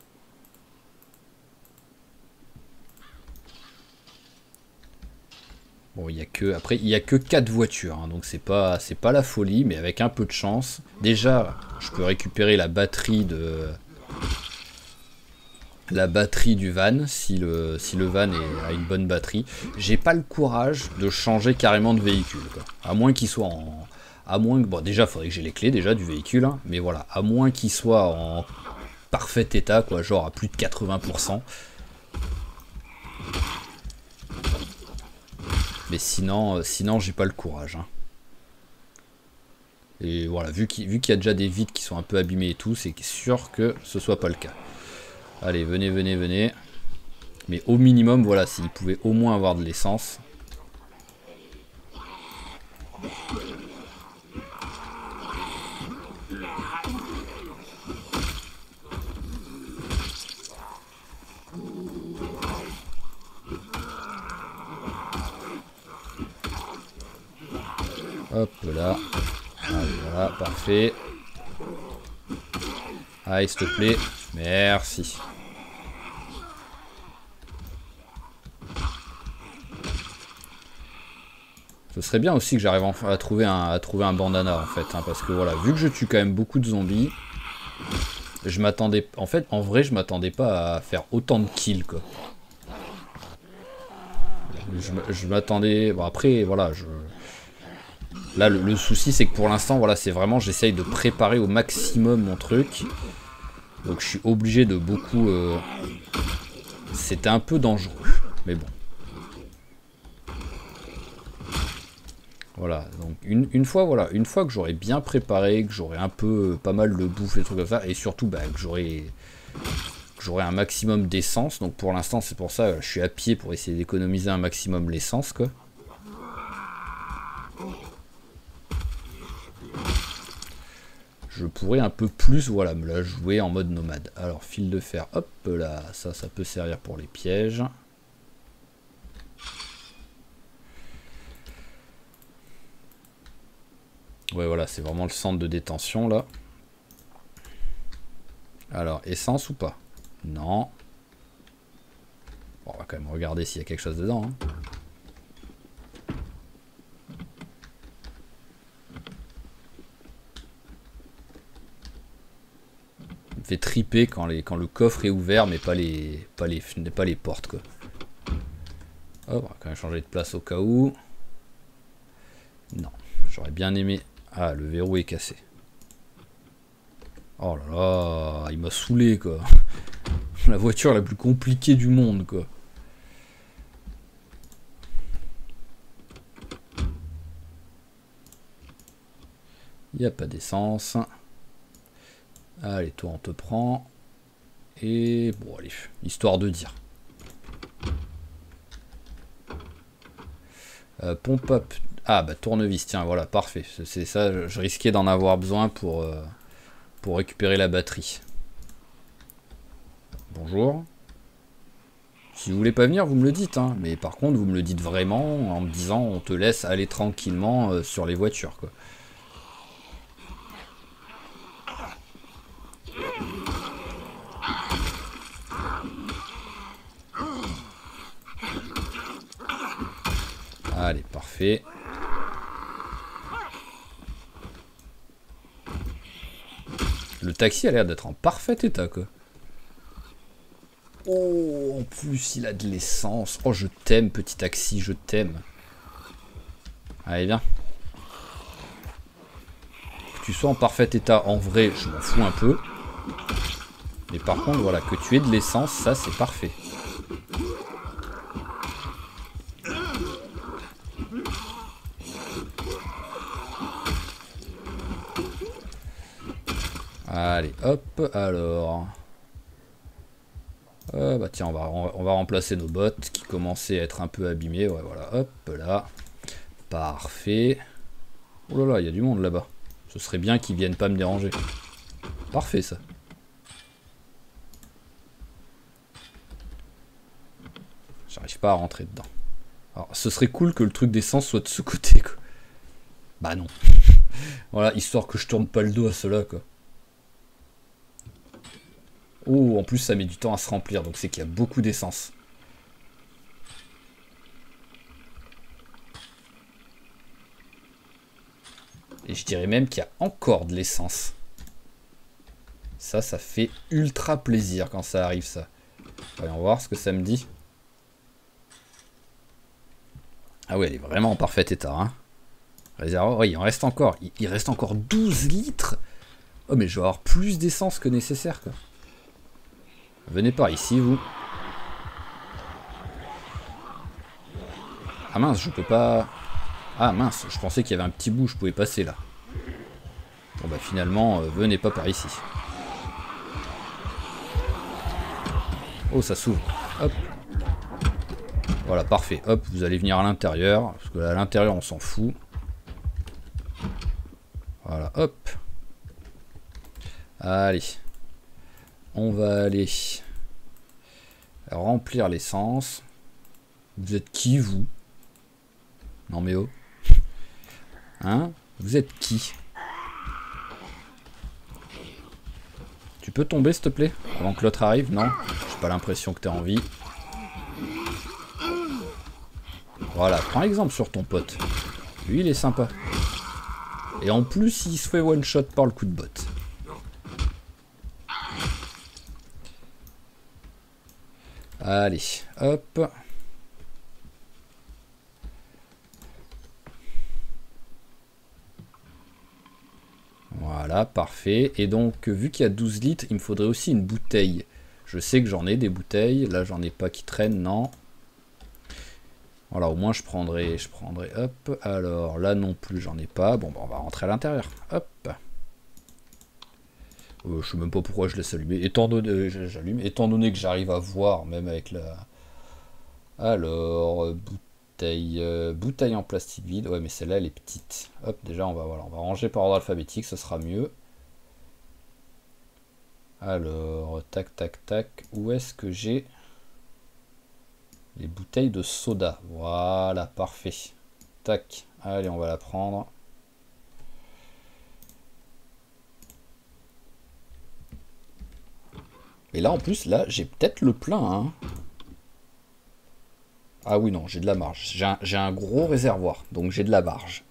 Bon, il y a que 4 voitures, hein, donc c'est pas la folie, mais avec un peu de chance. Déjà, je peux récupérer la batterie du van, si le van a une bonne batterie. J'ai pas le courage de changer carrément de véhicule, quoi. À moins qu'il soit en... Bon, déjà, il faudrait que j'ai les clés déjà du véhicule, hein, mais voilà, à moins qu'il soit en parfait état, quoi, genre à plus de 80%. Mais sinon j'ai pas le courage, hein. Et voilà, vu qu'il y a déjà des vitres qui sont un peu abîmées et tout, c'est sûr que ce soit pas le cas. Allez, venez, venez, venez. Mais au minimum, voilà, s'il pouvait au moins avoir de l'essence. Hop là. Allez, voilà, parfait. Allez, s'il te plaît. Merci. Ce serait bien aussi que j'arrive enfin à trouver un bandana, en fait, hein, parce que voilà, vu que je tue quand même beaucoup de zombies, je m'attendais... En fait, en vrai, je m'attendais pas à faire autant de kills, quoi. Je m'attendais... Bon, après, voilà, Là, le souci, c'est que pour l'instant, voilà, c'est vraiment... J'essaye de préparer au maximum mon truc. Donc, je suis obligé de beaucoup... C'était un peu dangereux, mais bon. Voilà, donc une fois que j'aurai bien préparé, que j'aurai un peu pas mal de bouffe et des trucs comme ça, et surtout bah, que j'aurai un maximum d'essence. Donc pour l'instant, c'est pour ça je suis à pied pour essayer d'économiser un maximum l'essence, quoi. je pourrais un peu plus, voilà, me la jouer en mode nomade. Alors, fil de fer, hop là, ça peut servir pour les pièges. Ouais, voilà, c'est vraiment le centre de détention, là. Alors, essence ou pas? Non. Bon, on va quand même regarder s'il y a quelque chose dedans, hein. Il me fait triper quand le coffre est ouvert, mais pas les portes, quoi. Hop, on va quand même changer de place au cas où. Non, j'aurais bien aimé... Ah, le verrou est cassé. Oh là là, il m'a saoulé, quoi. La voiture la plus compliquée du monde, quoi. Il n'y a pas d'essence. Allez, toi, on te prend. Et bon, allez, histoire de dire. Pompe up. Ah, bah, tournevis, tiens, voilà, parfait. C'est ça, je risquais d'en avoir besoin pour récupérer la batterie. Bonjour. Si vous voulez pas venir, vous me le dites, hein. Mais par contre, vous me le dites vraiment en me disant on te laisse aller tranquillement sur les voitures, quoi. Allez, parfait. Le taxi a l'air d'être en parfait état, quoi. Oh, en plus, il a de l'essence. Oh, je t'aime, petit taxi, je t'aime. Allez, viens. Que tu sois en parfait état, en vrai, je m'en fous un peu. Mais par contre, voilà, que tu aies de l'essence, ça, c'est parfait. Allez, hop, alors... bah tiens, on va remplacer nos bottes qui commençaient à être un peu abîmées. Ouais, voilà, hop, là. Parfait. Oh là là, il y a du monde là-bas. Ce serait bien qu'ils viennent pas me déranger. Parfait, ça. J'arrive pas à rentrer dedans. Alors, ce serait cool que le truc d'essence soit de ce côté, quoi. Bah non. Voilà, histoire que je tourne pas le dos à cela, quoi. Oh, en plus, ça met du temps à se remplir, donc c'est qu'il y a beaucoup d'essence. Et je dirais même qu'il y a encore de l'essence. Ça fait ultra plaisir quand ça arrive, ça. Voyons voir ce que ça me dit. Ah ouais, elle est vraiment en parfait état, hein. Réservoir, oui, il en reste encore. Il reste encore 12 litres. Oh, mais je vais avoir plus d'essence que nécessaire, quoi. Venez par ici, vous. Ah mince, je peux pas... Ah mince, je pensais qu'il y avait un petit bout, je pouvais passer là. Bon bah finalement, venez pas par ici. Oh, ça s'ouvre. Hop. Voilà, parfait. Hop, vous allez venir à l'intérieur. Parce que à l'intérieur, on s'en fout. Voilà, hop. Allez. On va aller remplir l'essence. Vous êtes qui, vous? Non mais oh. Hein? Vous êtes qui? Tu peux tomber, s'il te plaît? Avant que l'autre arrive? Non? J'ai pas l'impression que t'aies envie. Voilà, prends exemple sur ton pote. Lui, il est sympa. Et en plus, il se fait one-shot par le coup de botte. Allez, hop. Voilà, parfait. Et donc, vu qu'il y a 12 litres, il me faudrait aussi une bouteille. Je sais que j'en ai des bouteilles. Là, j'en ai pas qui traînent, non. Voilà, au moins, je prendrai, hop. Alors, là non plus, j'en ai pas. Bon, bah, on va rentrer à l'intérieur. Hop. Je sais même pas pourquoi je laisse allumer. J'allume. Étant donné que j'arrive à voir, même avec la... Alors, bouteille en plastique vide. Ouais, mais celle-là, elle est petite. Hop, déjà, on va ranger par ordre alphabétique, ce sera mieux. Alors, tac, tac, tac. Où est-ce que j'ai les bouteilles de soda? Voilà, parfait. Tac. Allez, on va la prendre. Et là, en plus, là, j'ai peut-être le plein, hein. Ah oui, non, j'ai de la marge. J'ai un gros réservoir, donc j'ai de la marge.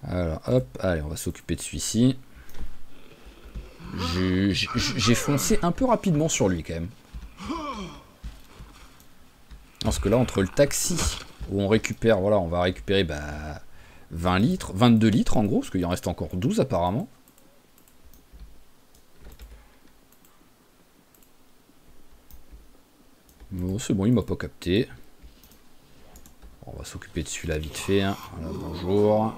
Alors, hop, allez, on va s'occuper de celui-ci. J'ai foncé un peu rapidement sur lui, quand même. Parce que là, entre le taxi, où on récupère, voilà, on va récupérer 20 litres, 22 litres en gros, parce qu'il en reste encore 12 apparemment. Bon, c'est bon, il m'a pas capté. On va s'occuper de celui-là vite fait. Hein. Voilà, bonjour.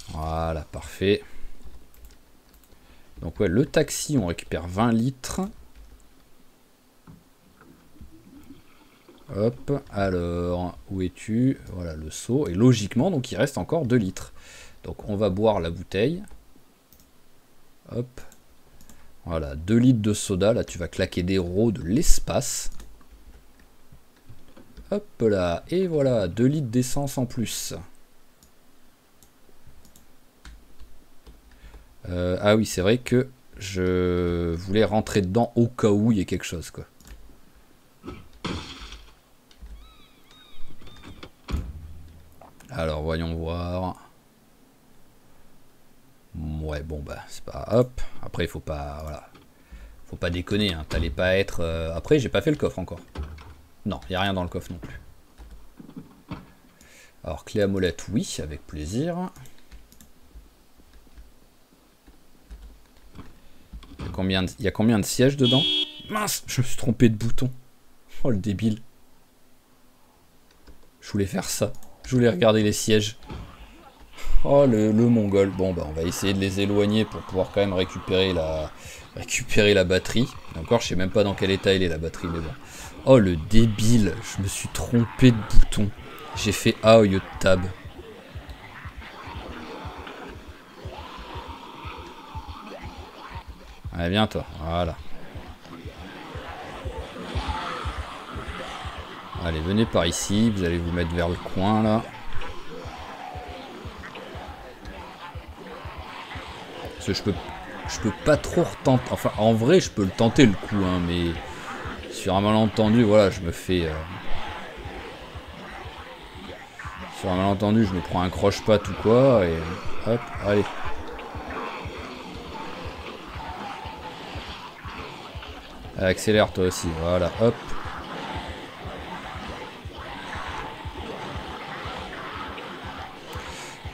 Voilà, parfait. Donc ouais, le taxi, on récupère 20 litres. Hop, alors, où es-tu? Voilà, le seau. Et logiquement, donc il reste encore 2 litres. Donc on va boire la bouteille. Hop. Voilà, 2 litres de soda. Là, tu vas claquer des rots de l'espace. Hop là. Et voilà, 2 litres d'essence en plus. Ah oui, c'est vrai que je voulais rentrer dedans au cas où il y ait quelque chose, quoi. Alors, voyons voir. Ouais, bon, bah, c'est pas... Hop. Après, il faut pas... Voilà. Faut pas déconner, hein. T'allais pas être... Après, j'ai pas fait le coffre encore. Non, il n'y a rien dans le coffre non plus. Alors, clé à molette, oui, avec plaisir. Il y a combien de sièges dedans? Mince, je me suis trompé de bouton. Oh, le débile. Je voulais faire ça. Je voulais regarder les sièges. Oh, le mongol. Bon, bah, on va essayer de les éloigner pour pouvoir quand même récupérer la batterie. Encore, je sais même pas dans quel état elle est, la batterie, mais bon. Oh, le débile. Je me suis trompé de bouton. J'ai fait A au lieu de tab. Allez, viens, toi. Voilà. Allez, venez par ici. Vous allez vous mettre vers le coin, là. Parce que je peux pas trop retenter. Enfin, en vrai, je peux le tenter le coup, hein, mais sur un malentendu, voilà, je me fais. Sur un malentendu, je me prends un croche-patte ou quoi, et hop, allez. Accélère toi aussi, voilà, hop.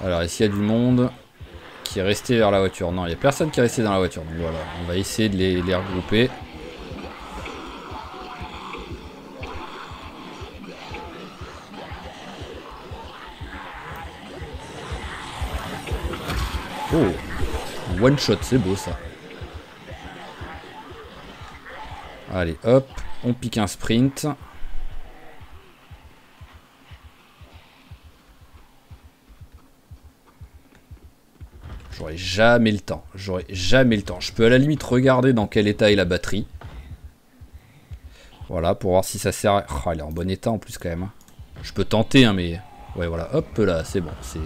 Alors, ici, il y a du monde qui est resté vers la voiture. Non, il n'y a personne qui est resté dans la voiture. Donc voilà, on va essayer de les regrouper. Oh, one shot, c'est beau ça. Allez, hop, on pique un sprint. J'aurai jamais le temps. J'aurai jamais le temps. Je peux à la limite regarder dans quel état est la batterie. Voilà, pour voir si ça sert à... Oh, elle est en bon état en plus quand même. Je peux tenter, hein, mais... Ouais, voilà, hop là, c'est bon. C'est...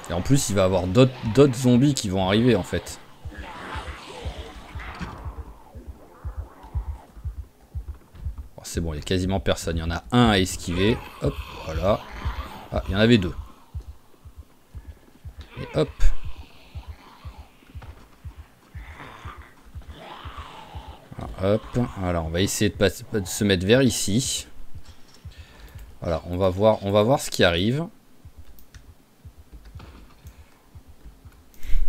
Et en plus, il va y avoir d'autres zombies qui vont arriver, en fait. Bon, c'est bon, il n'y a quasiment personne. Il y en a un à esquiver. Hop, voilà. Ah, il y en avait deux. Et hop. Hop, voilà, on va essayer de se mettre vers ici. Voilà, on va voir ce qui arrive.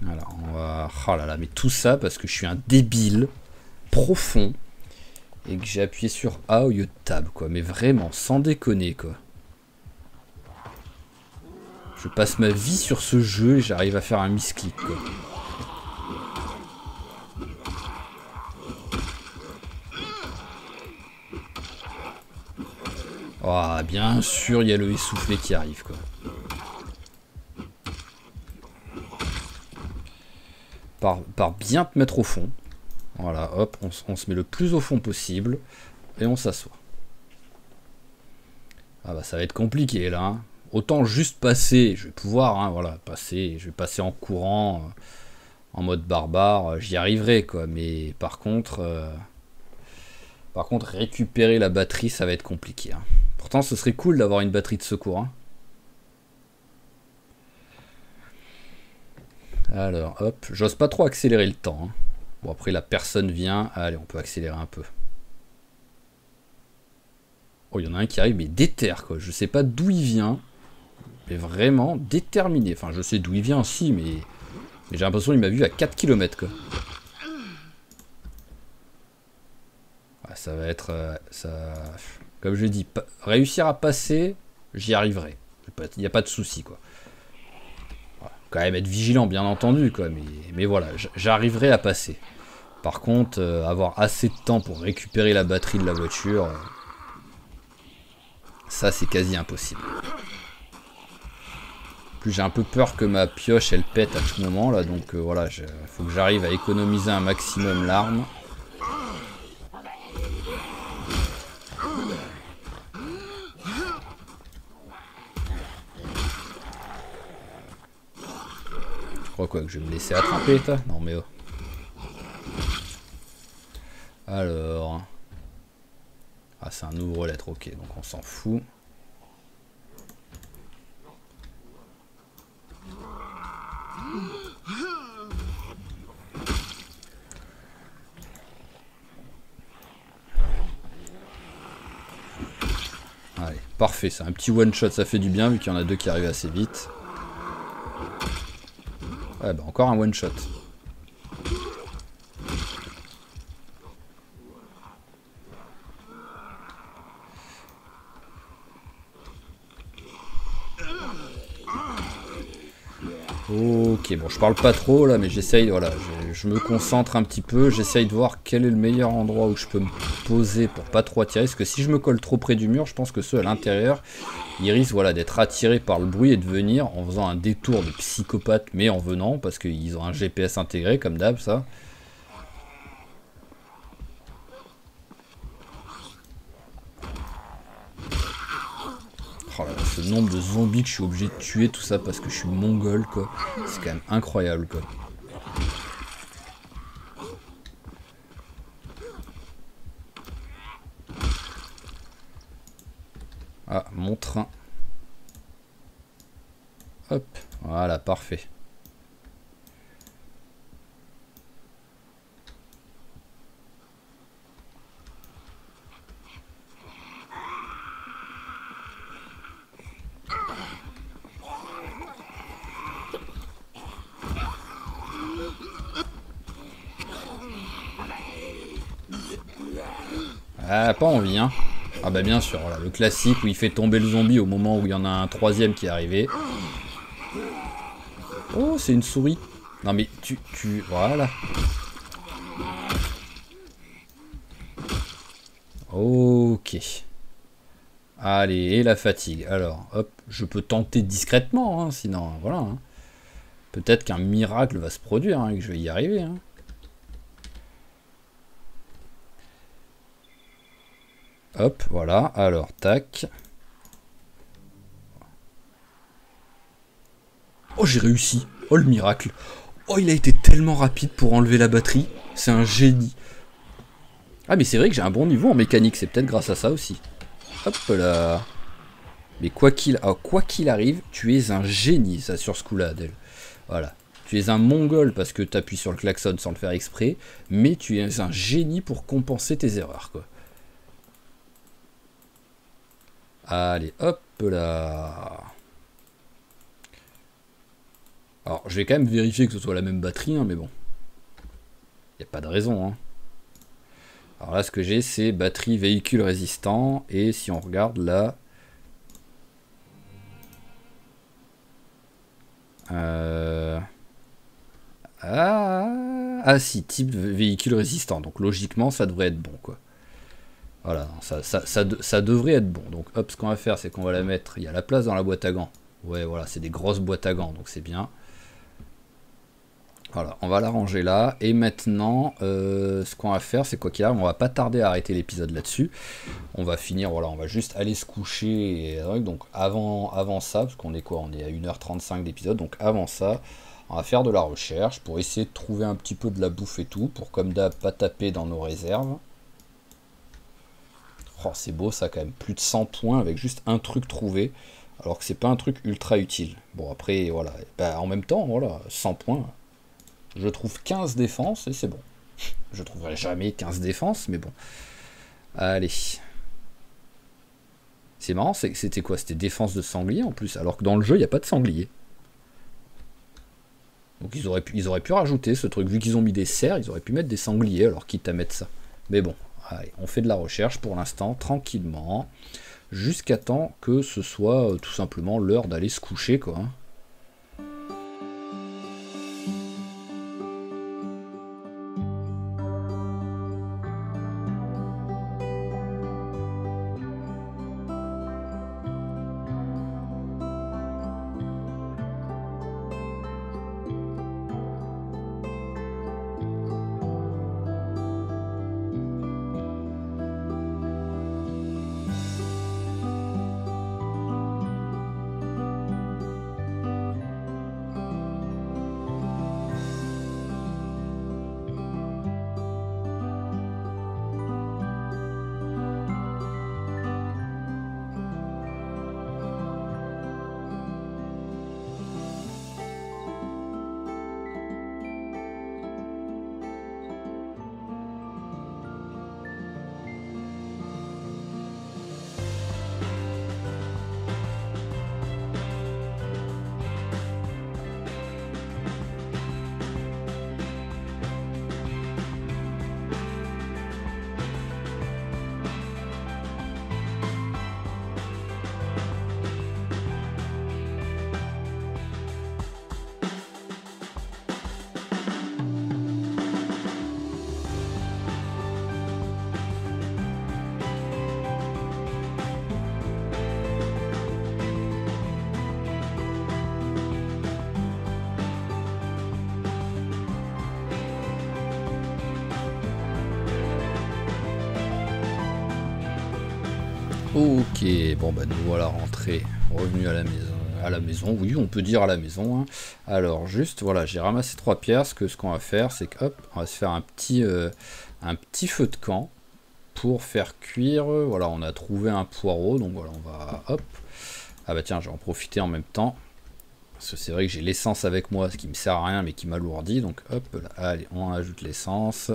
Voilà, on va... Oh là là, mais tout ça parce que je suis un débile profond et que j'ai appuyé sur A au lieu de tab, quoi. Mais vraiment, sans déconner, quoi. Je passe ma vie sur ce jeu et j'arrive à faire un misclick, quoi. Ah, bien sûr, il y a le essoufflé qui arrive, quoi. Par bien te mettre au fond. Voilà, hop, on se met le plus au fond possible. Et on s'assoit. Ah bah ça va être compliqué, là. Hein. Autant juste passer, je vais pouvoir, hein, voilà, passer. Je vais passer en courant, en mode barbare. J'y arriverai, quoi. Mais par contre, récupérer la batterie, ça va être compliqué. Hein. Pourtant, ce serait cool d'avoir une batterie de secours. Hein. Alors, hop, j'ose pas trop accélérer le temps. Hein. Bon, après, la personne vient. Allez, on peut accélérer un peu. Oh, il y en a un qui arrive, mais déter, quoi. Je sais pas d'où il vient. Mais vraiment déterminé. Enfin, je sais d'où il vient aussi, mais j'ai l'impression qu'il m'a vu à 4 km, quoi. Ouais, ça va être... ça... Comme je dis, réussir à passer, j'y arriverai. Il n'y a pas de souci, quoi. Quand même être vigilant, bien entendu, quoi. Mais voilà, j'arriverai à passer. Par contre, avoir assez de temps pour récupérer la batterie de la voiture, ça c'est quasi impossible. En plus, j'ai un peu peur que ma pioche elle pète à tout moment là, donc voilà, faut que j'arrive à économiser un maximum l'arme. Je crois quoi que je vais me laisser attraper, toi? Non mais oh. Alors. Ah, c'est un ouvre-lettre, ok, donc on s'en fout. Allez, parfait, c'est un petit one-shot, ça fait du bien vu qu'il y en a deux qui arrivent assez vite. Ouais, bah encore un one-shot. Ok, bon, je parle pas trop là, mais j'essaye, voilà, je me concentre un petit peu, j'essaye de voir quel est le meilleur endroit où je peux me poser pour pas trop attirer, parce que si je me colle trop près du mur, je pense que ceux à l'intérieur, ils risquent voilà, d'être attirés par le bruit et de venir en faisant un détour de psychopathe, mais en venant, parce qu'ils ont un GPS intégré, comme d'hab, ça. Oh là là, ce nombre de zombies que je suis obligé de tuer, tout ça parce que je suis mongol, quoi. C'est quand même incroyable, quoi. Ah, mon train. Hop, voilà, parfait. Ah, pas envie, hein. Ah bah bien sûr, voilà, le classique où il fait tomber le zombie au moment où il y en a un troisième qui est arrivé. Oh, c'est une souris. Non mais voilà. Ok. Allez, et la fatigue. Alors, hop, je peux tenter discrètement, hein, sinon, voilà. Hein. Peut-être qu'un miracle va se produire, hein, et que je vais y arriver. Hein. Hop, voilà. Alors, tac. Oh, j'ai réussi. Oh, le miracle. Oh, il a été tellement rapide pour enlever la batterie. C'est un génie. Ah, mais c'est vrai que j'ai un bon niveau en mécanique. C'est peut-être grâce à ça aussi. Hop là. Mais quoi qu'il arrive, tu es un génie, ça, sur ce coup-là, Adèle. Voilà. Tu es un mongol parce que tu appuies sur le klaxon sans le faire exprès. Mais tu es un génie pour compenser tes erreurs, quoi. Allez, hop là. Alors, je vais quand même vérifier que ce soit la même batterie, hein, mais bon. Il n'y a pas de raison. Hein. Alors là, ce que j'ai, c'est batterie véhicule résistant. Et si on regarde là... Ah si, type véhicule résistant. Donc logiquement, ça devrait être bon, quoi. Voilà, ça devrait être bon. Donc hop, ce qu'on va faire, c'est qu'on va la mettre. Il y a la place dans la boîte à gants. Ouais, voilà, c'est des grosses boîtes à gants, donc c'est bien. Voilà, on va la ranger là. Et maintenant, ce qu'on va faire, c'est quoi qu'il arrive, on va pas tarder à arrêter l'épisode là-dessus. On va finir, voilà, on va juste aller se coucher. Donc avant ça, parce qu'on est quoi? On est à 1h35 d'épisode, donc avant ça, on va faire de la recherche pour essayer de trouver un petit peu de la bouffe et tout, pour comme d'hab, pas taper dans nos réserves. Oh, c'est beau ça quand même, plus de 100 points avec juste un truc trouvé, alors que c'est pas un truc ultra utile. Bon après voilà, bah, en même temps voilà, 100 points, je trouve 15 défenses et c'est bon. Je trouverai jamais 15 défenses, mais bon. Allez. C'est marrant, c'était quoi? C'était défense de sanglier en plus, alors que dans le jeu il n'y a pas de sanglier. Donc ils auraient pu rajouter ce truc, vu qu'ils ont mis des cerfs, ils auraient pu mettre des sangliers, alors quitte à mettre ça. Mais bon, allez, on fait de la recherche pour l'instant, tranquillement, jusqu'à temps que ce soit tout simplement l'heure d'aller se coucher, quoi. Ok, bon bah nous voilà rentrés, revenus à la maison, oui on peut dire à la maison, hein. Alors juste voilà, j'ai ramassé 3 pierres, ce qu'on va faire c'est que hop, on va se faire un petit feu de camp pour faire cuire, voilà on a trouvé un poireau, donc voilà on va hop, ah bah tiens je vais en profiter en même temps, parce que c'est vrai que j'ai l'essence avec moi, ce qui me sert à rien mais qui m'alourdit, donc hop là, allez on ajoute l'essence,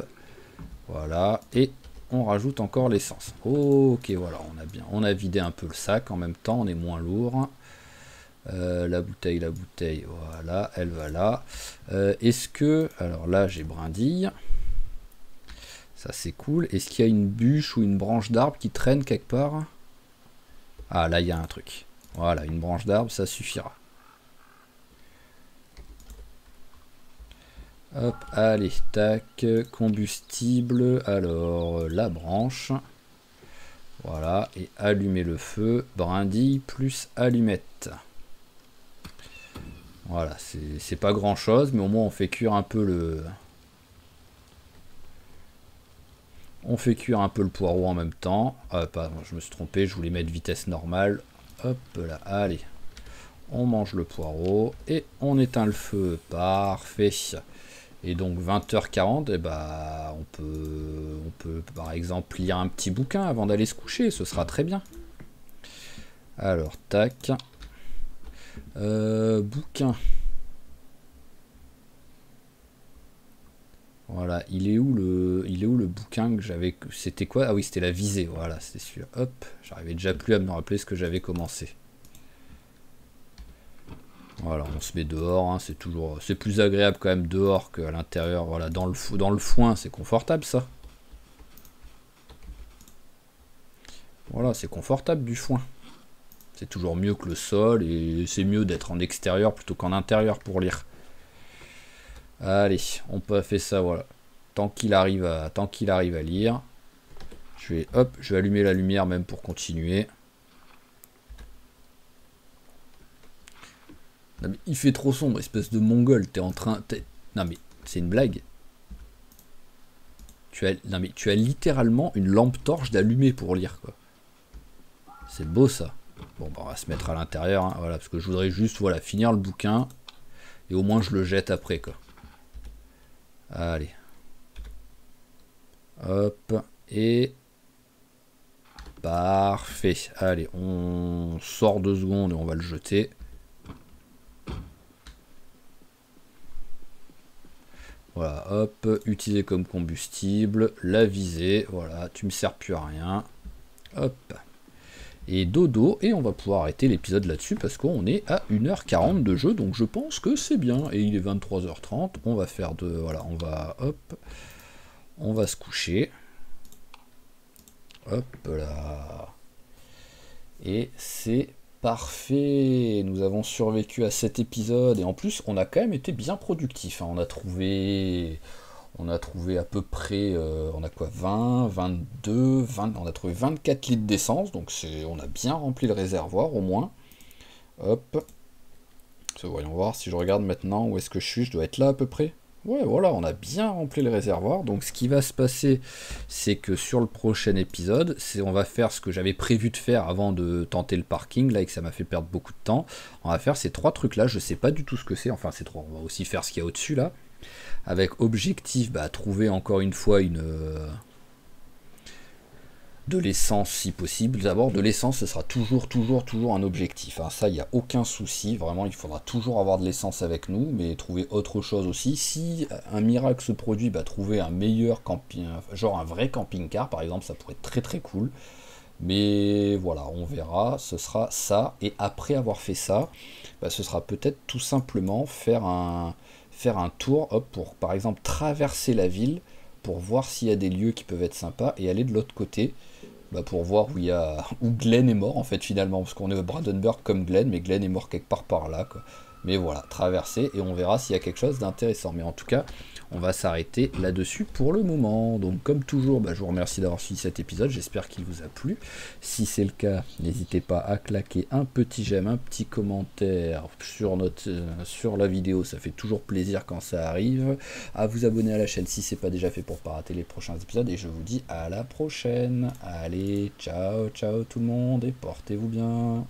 voilà, et on rajoute encore l'essence. Ok, voilà, on a vidé un peu le sac en même temps, on est moins lourd. La bouteille, voilà, elle va là. Est-ce que, alors là j'ai brindille, ça c'est cool. Est-ce qu'il y a une bûche ou une branche d'arbre qui traîne quelque part? Ah là il y a un truc. Voilà, une branche d'arbre, ça suffira. Hop, allez, tac, combustible, alors la branche, voilà, et allumer le feu, brindille plus allumette. Voilà, c'est pas grand chose, mais au moins on fait cuire un peu le... On fait cuire un peu le poireau en même temps. Ah, pardon, je me suis trompé, je voulais mettre vitesse normale. Hop là, allez. On mange le poireau et on éteint le feu. Parfait. Et donc 20h40, eh ben, on peut par exemple lire un petit bouquin avant d'aller se coucher, ce sera très bien. Alors, tac. Bouquin. Voilà, il est où le bouquin que j'avais... C'était quoi? Ah oui, c'était la visée, voilà, c'est celui-là. Hop, j'arrivais déjà plus à me rappeler ce que j'avais commencé. Voilà, on se met dehors, hein, c'est plus agréable quand même dehors qu'à l'intérieur. Voilà, dans le foin, c'est confortable ça. Voilà, c'est confortable du foin. C'est toujours mieux que le sol et c'est mieux d'être en extérieur plutôt qu'en intérieur pour lire. Allez, on peut faire ça, voilà. Tant qu'il arrive à lire. Je vais allumer la lumière même pour continuer. Non mais il fait trop sombre, espèce de mongol, t'es en train... Non mais c'est une blague. Non mais tu as littéralement une lampe torche d'allumer pour lire, quoi. C'est beau ça. Bon bah on va se mettre à l'intérieur, hein, voilà, parce que je voudrais juste voilà, finir le bouquin. Et au moins je le jette après, quoi. Allez. Hop. Et... Parfait. Allez, on sort 2 secondes et on va le jeter. Voilà, hop, utiliser comme combustible, la visée, voilà, tu me sers plus à rien. Hop. Et dodo, et on va pouvoir arrêter l'épisode là-dessus parce qu'on est à 1h40 de jeu, donc je pense que c'est bien. Et il est 23h30, on va faire de... Voilà, on va... Hop. On va se coucher. Hop là. Et c'est parfait. Nous avons survécu à cet épisode. Et en plus, on a quand même été bien productif. Hein. On a trouvé à peu près... on a quoi 20, 22, 20... On a trouvé 24 litres d'essence. Donc on a bien rempli le réservoir au moins. Hop. Voyons voir si je regarde maintenant où est-ce que je suis. Je dois être là à peu près. Ouais, voilà, on a bien rempli le réservoir. Donc ce qui va se passer, c'est que sur le prochain épisode, on va faire ce que j'avais prévu de faire avant de tenter le parking, là, et que ça m'a fait perdre beaucoup de temps. On va faire ces 3 trucs-là, je sais pas du tout ce que c'est, enfin ces 3, on va aussi faire ce qu'il y a au-dessus, là. Avec objectif, trouver encore une fois de l'essence si possible. D'abord, de l'essence, ce sera toujours un objectif. Hein. Ça, il n'y a aucun souci. Vraiment, il faudra toujours avoir de l'essence avec nous, mais trouver autre chose aussi. Si un miracle se produit, trouver un meilleur camping, genre un vrai camping-car, par exemple, ça pourrait être très très cool. Mais voilà, on verra. Ce sera ça. Et après avoir fait ça, ce sera peut-être tout simplement faire un tour, hop, pour par exemple traverser la ville, pour voir s'il y a des lieux qui peuvent être sympas et aller de l'autre côté. Pour voir où Glenn est mort en fait finalement, parce qu'on est au Brandenburg comme Glenn, mais Glenn est mort quelque part par là, quoi. Mais voilà, traverser et on verra s'il y a quelque chose d'intéressant. Mais en tout cas, on va s'arrêter là-dessus pour le moment. Donc comme toujours, je vous remercie d'avoir suivi cet épisode, j'espère qu'il vous a plu. Si c'est le cas, n'hésitez pas à claquer un petit j'aime, un petit commentaire sur la vidéo, ça fait toujours plaisir quand ça arrive. À vous abonner à la chaîne si c'est pas déjà fait pour pas rater les prochains épisodes. Et je vous dis à la prochaine. Allez, ciao, ciao tout le monde et portez-vous bien.